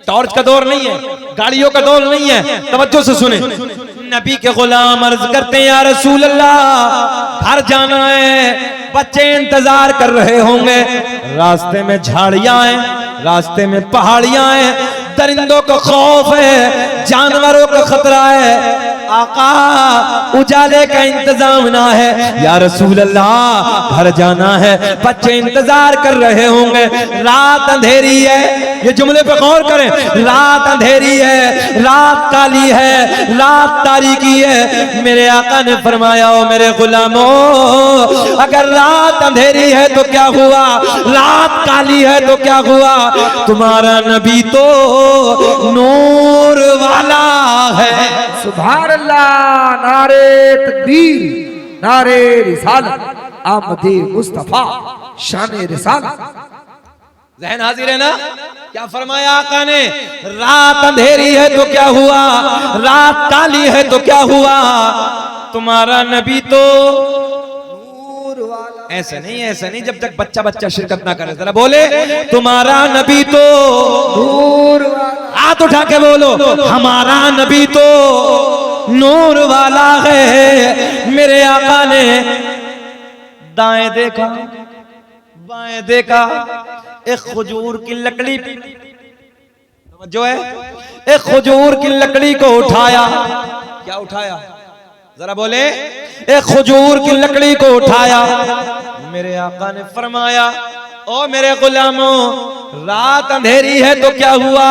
टॉर्च का दौर नहीं है, गाड़ियों का दौर नहीं है। तवज्जो से सुने, नबी के गुलाम अर्ज करते हैं या रसूल अल्लाह घर जाना है, बच्चे इंतजार कर रहे होंगे, रास्ते में झाड़ियां हैं, रास्ते में पहाड़ियां हैं, दरिंदों को खौफ है, जानवरों को खतरा है, आका उजाले का इंतजाम ना है, या रसूल अल्लाह घर जाना है, बच्चे इंतजार कर रहे होंगे, रात अंधेरी है, ये जुमले पे गौर करें, रात अंधेरी है, रात काली है, रात तारीकी है। मेरे आका ने फरमाया, ओ मेरे गुलामों, अगर रात अंधेरी है तो क्या हुआ, रात काली है तो क्या हुआ, तुम्हारा नबी तो नूर वाला है। सुभान अल्लाह, नारे तकबीर, नारे रिसालत, आमदे मुस्तफा, शान रिसालत। ज़हन हाजिर है ना, क्या फरमाया आका ने, रात अंधेरी है तो क्या हुआ, रात काली है तो क्या हुआ, तुम्हारा नबी तो नूर वाला। ऐसे नहीं, ऐसे नहीं, जब तक बच्चा बच्चा शिरकत ना करे, जरा बोले तुम्हारा नबी तो नूर वाला। हाथ उठा के बोलो, हमारा नबी तो नूर वाला है। मेरे आका ने दाएं देखा, बाएं देखा, एक खजूर की लकड़ी जो है, एक खजूर की लकड़ी को उठाया, क्या उठाया, जरा बोले, एक खजूर की लकड़ी को उठाया। मेरे आका ने फरमाया, ओ मेरे गुलामों, रात अंधेरी है तो क्या हुआ,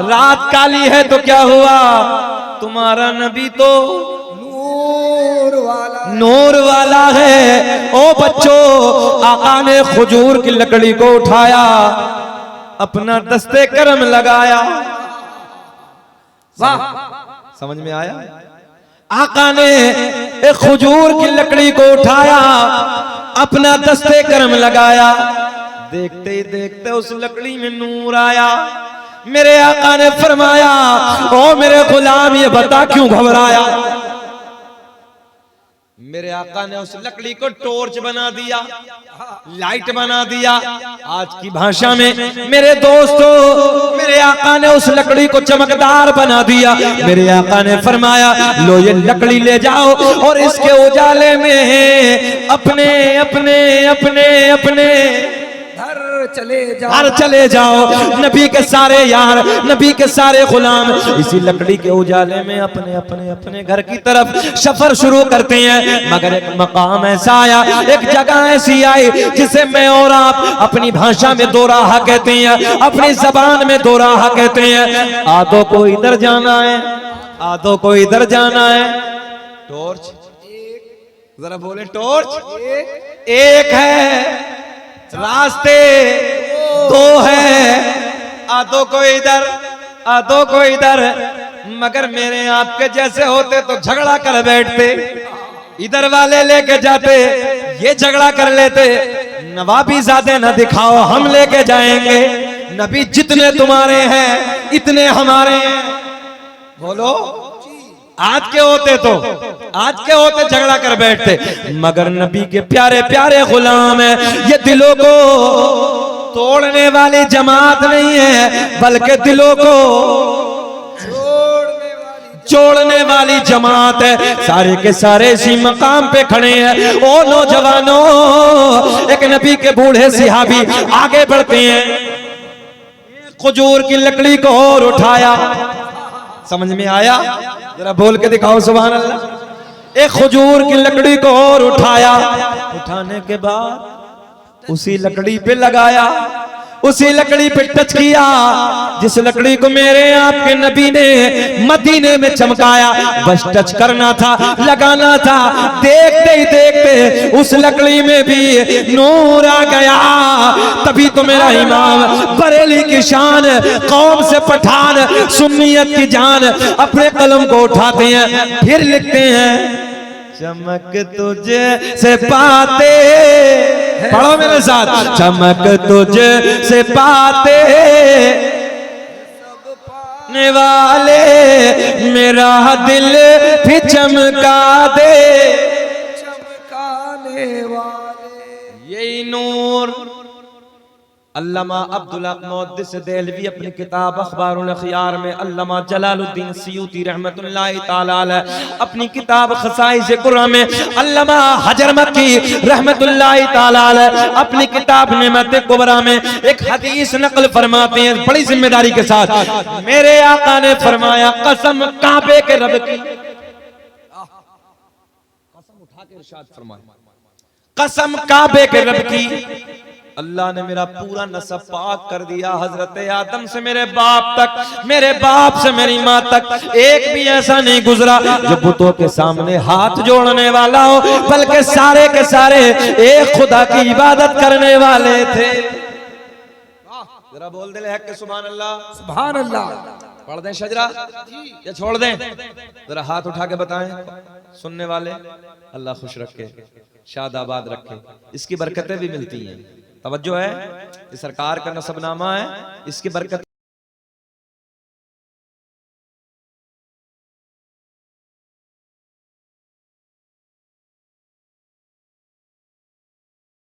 रात काली है तो क्या हुआ, तुम्हारा नबी तो नूर वाला है। ओ बच्चों, आका ने खजूर की लकड़ी को उठाया, अपना दस्ते करम लगाया। वाह, समझ में आया? आका ने एक खजूर की लकड़ी को उठाया, अपना दस्ते करम लगाया, देखते ही देखते उस लकड़ी में नूर आया। मेरे आका ने फरमाया, ओ मेरे गुलाम ये बता क्यों घबराया। मेरे आका ने उस लकड़ी को टॉर्च बना दिया, लाइट बना दिया। आज की भाषा में मेरे दोस्तों, मेरे आका ने उस लकड़ी को चमकदार बना दिया। मेरे आका ने फरमाया, लो ये लकड़ी ले जाओ और इसके उजाले में अपने अपने अपने अपने घर चले जाओ। नबी के सारे यार, नबी के सारे गुलाम इसी लकड़ी के उजाले में अपने अपने अपने घर की तरफ सफर शुरू करते हैं। मगर एक मकाम ऐसा आया, एक जगह ऐसी आई जिसे मैं और आप अपनी भाषा में दो राह कहते हैं, अपनी जबान में दो राह कहते हैं। आधों को इधर जाना है, आधों को इधर जाना है। टॉर्च जरा बोले, टॉर्च एक है, रास्ते दो है, आधों को इधर आधों को इधर। मगर मेरे आपके जैसे होते तो झगड़ा कर बैठते, इधर वाले लेके जाते, ये झगड़ा कर लेते। नवाबी ज़्यादा न दिखाओ, हम लेके जाएंगे। नबी जितने तुम्हारे हैं इतने हमारे हैं। बोलो, आज के होते तो आज के होते झगड़ा कर बैठते। मगर नबी के प्यारे प्यारे गुलाम है, ये दिलों को तोड़ने वाली जमात नहीं है, बल्कि दिलों को जोड़ने वाली जमात है। सारे के सारे इसी मकाम पे खड़े हैं। ओ नौजवानों, एक नबी के बूढ़े सिहाबी आगे बढ़ते हैं, खजूर की लकड़ी को और उठाया। समझ में आया? जरा बोल के दिखाओ सुभान अल्लाह। एक खजूर की लकड़ी को और उठाया, उठाने के बाद उसी लकड़ी पे लगाया, उसी लकड़ी पे टच किया जिस लकड़ी को मेरे आपके नबी ने मदीने में चमकाया। बस टच करना था, लगाना था। देखते ही देखते उस लकड़ी में भी नूर आ गया। तभी तो मेरा इमाम बरेली की शान, कौम से पठान, सुन्नियत की जान अपने कलम को उठाते हैं, फिर लिखते हैं, चमक तुझे से पाते, पढ़ो मेरे साथ, चमक तुझे से पाते ने वाले मेरा दिल भी चमका दे, चमकाने वाले यही नूर। अल्लामा अब्दुल हक मुहद्दिस देहलवी अपनी किताब अखबारुल अखयार में, अल्लामा जलालुद्दीन सियूती रहमतुल्लाहि ताला अलैह अपनी किताब खसाइस कुरान में, अल्लामा हजर मक्की रहमतुल्लाहि ताला अलैह अपनी किताब निअमत कुबरा में एक हदीस नकल फरमाते हैं बड़ी जिम्मेदारी के साथ। मेरे आका ने फरमाया, कसम काबे के रब की, कसम उठा के इरशाद फरमाया, कसम काबे के रब की, अल्लाह ने मेरा पूरा नसब पाक कर दिया। हजरत आदम से मेरे बाप तक, मेरे बाप से मेरी माँ तक एक भी ऐसा नहीं गुजरा जो बुतों के सामने हाथ जोड़ने वाला हो, बल्कि सारे के सारे एक खुदा की इबादत करने वाले थे। जरा बोल दे हक के सुभान अल्लाह, सुभान अल्लाह। पढ़ दें शजरा या छोड़ दें? जरा हाथ उठा के बताएं सुनने वाले। अल्लाह खुश रखे, शाद आबाद रखे, इसकी बरकतें भी मिलती हैं। तवज्जो है, ये सरकार का नसबनामा है, इसकी बरकत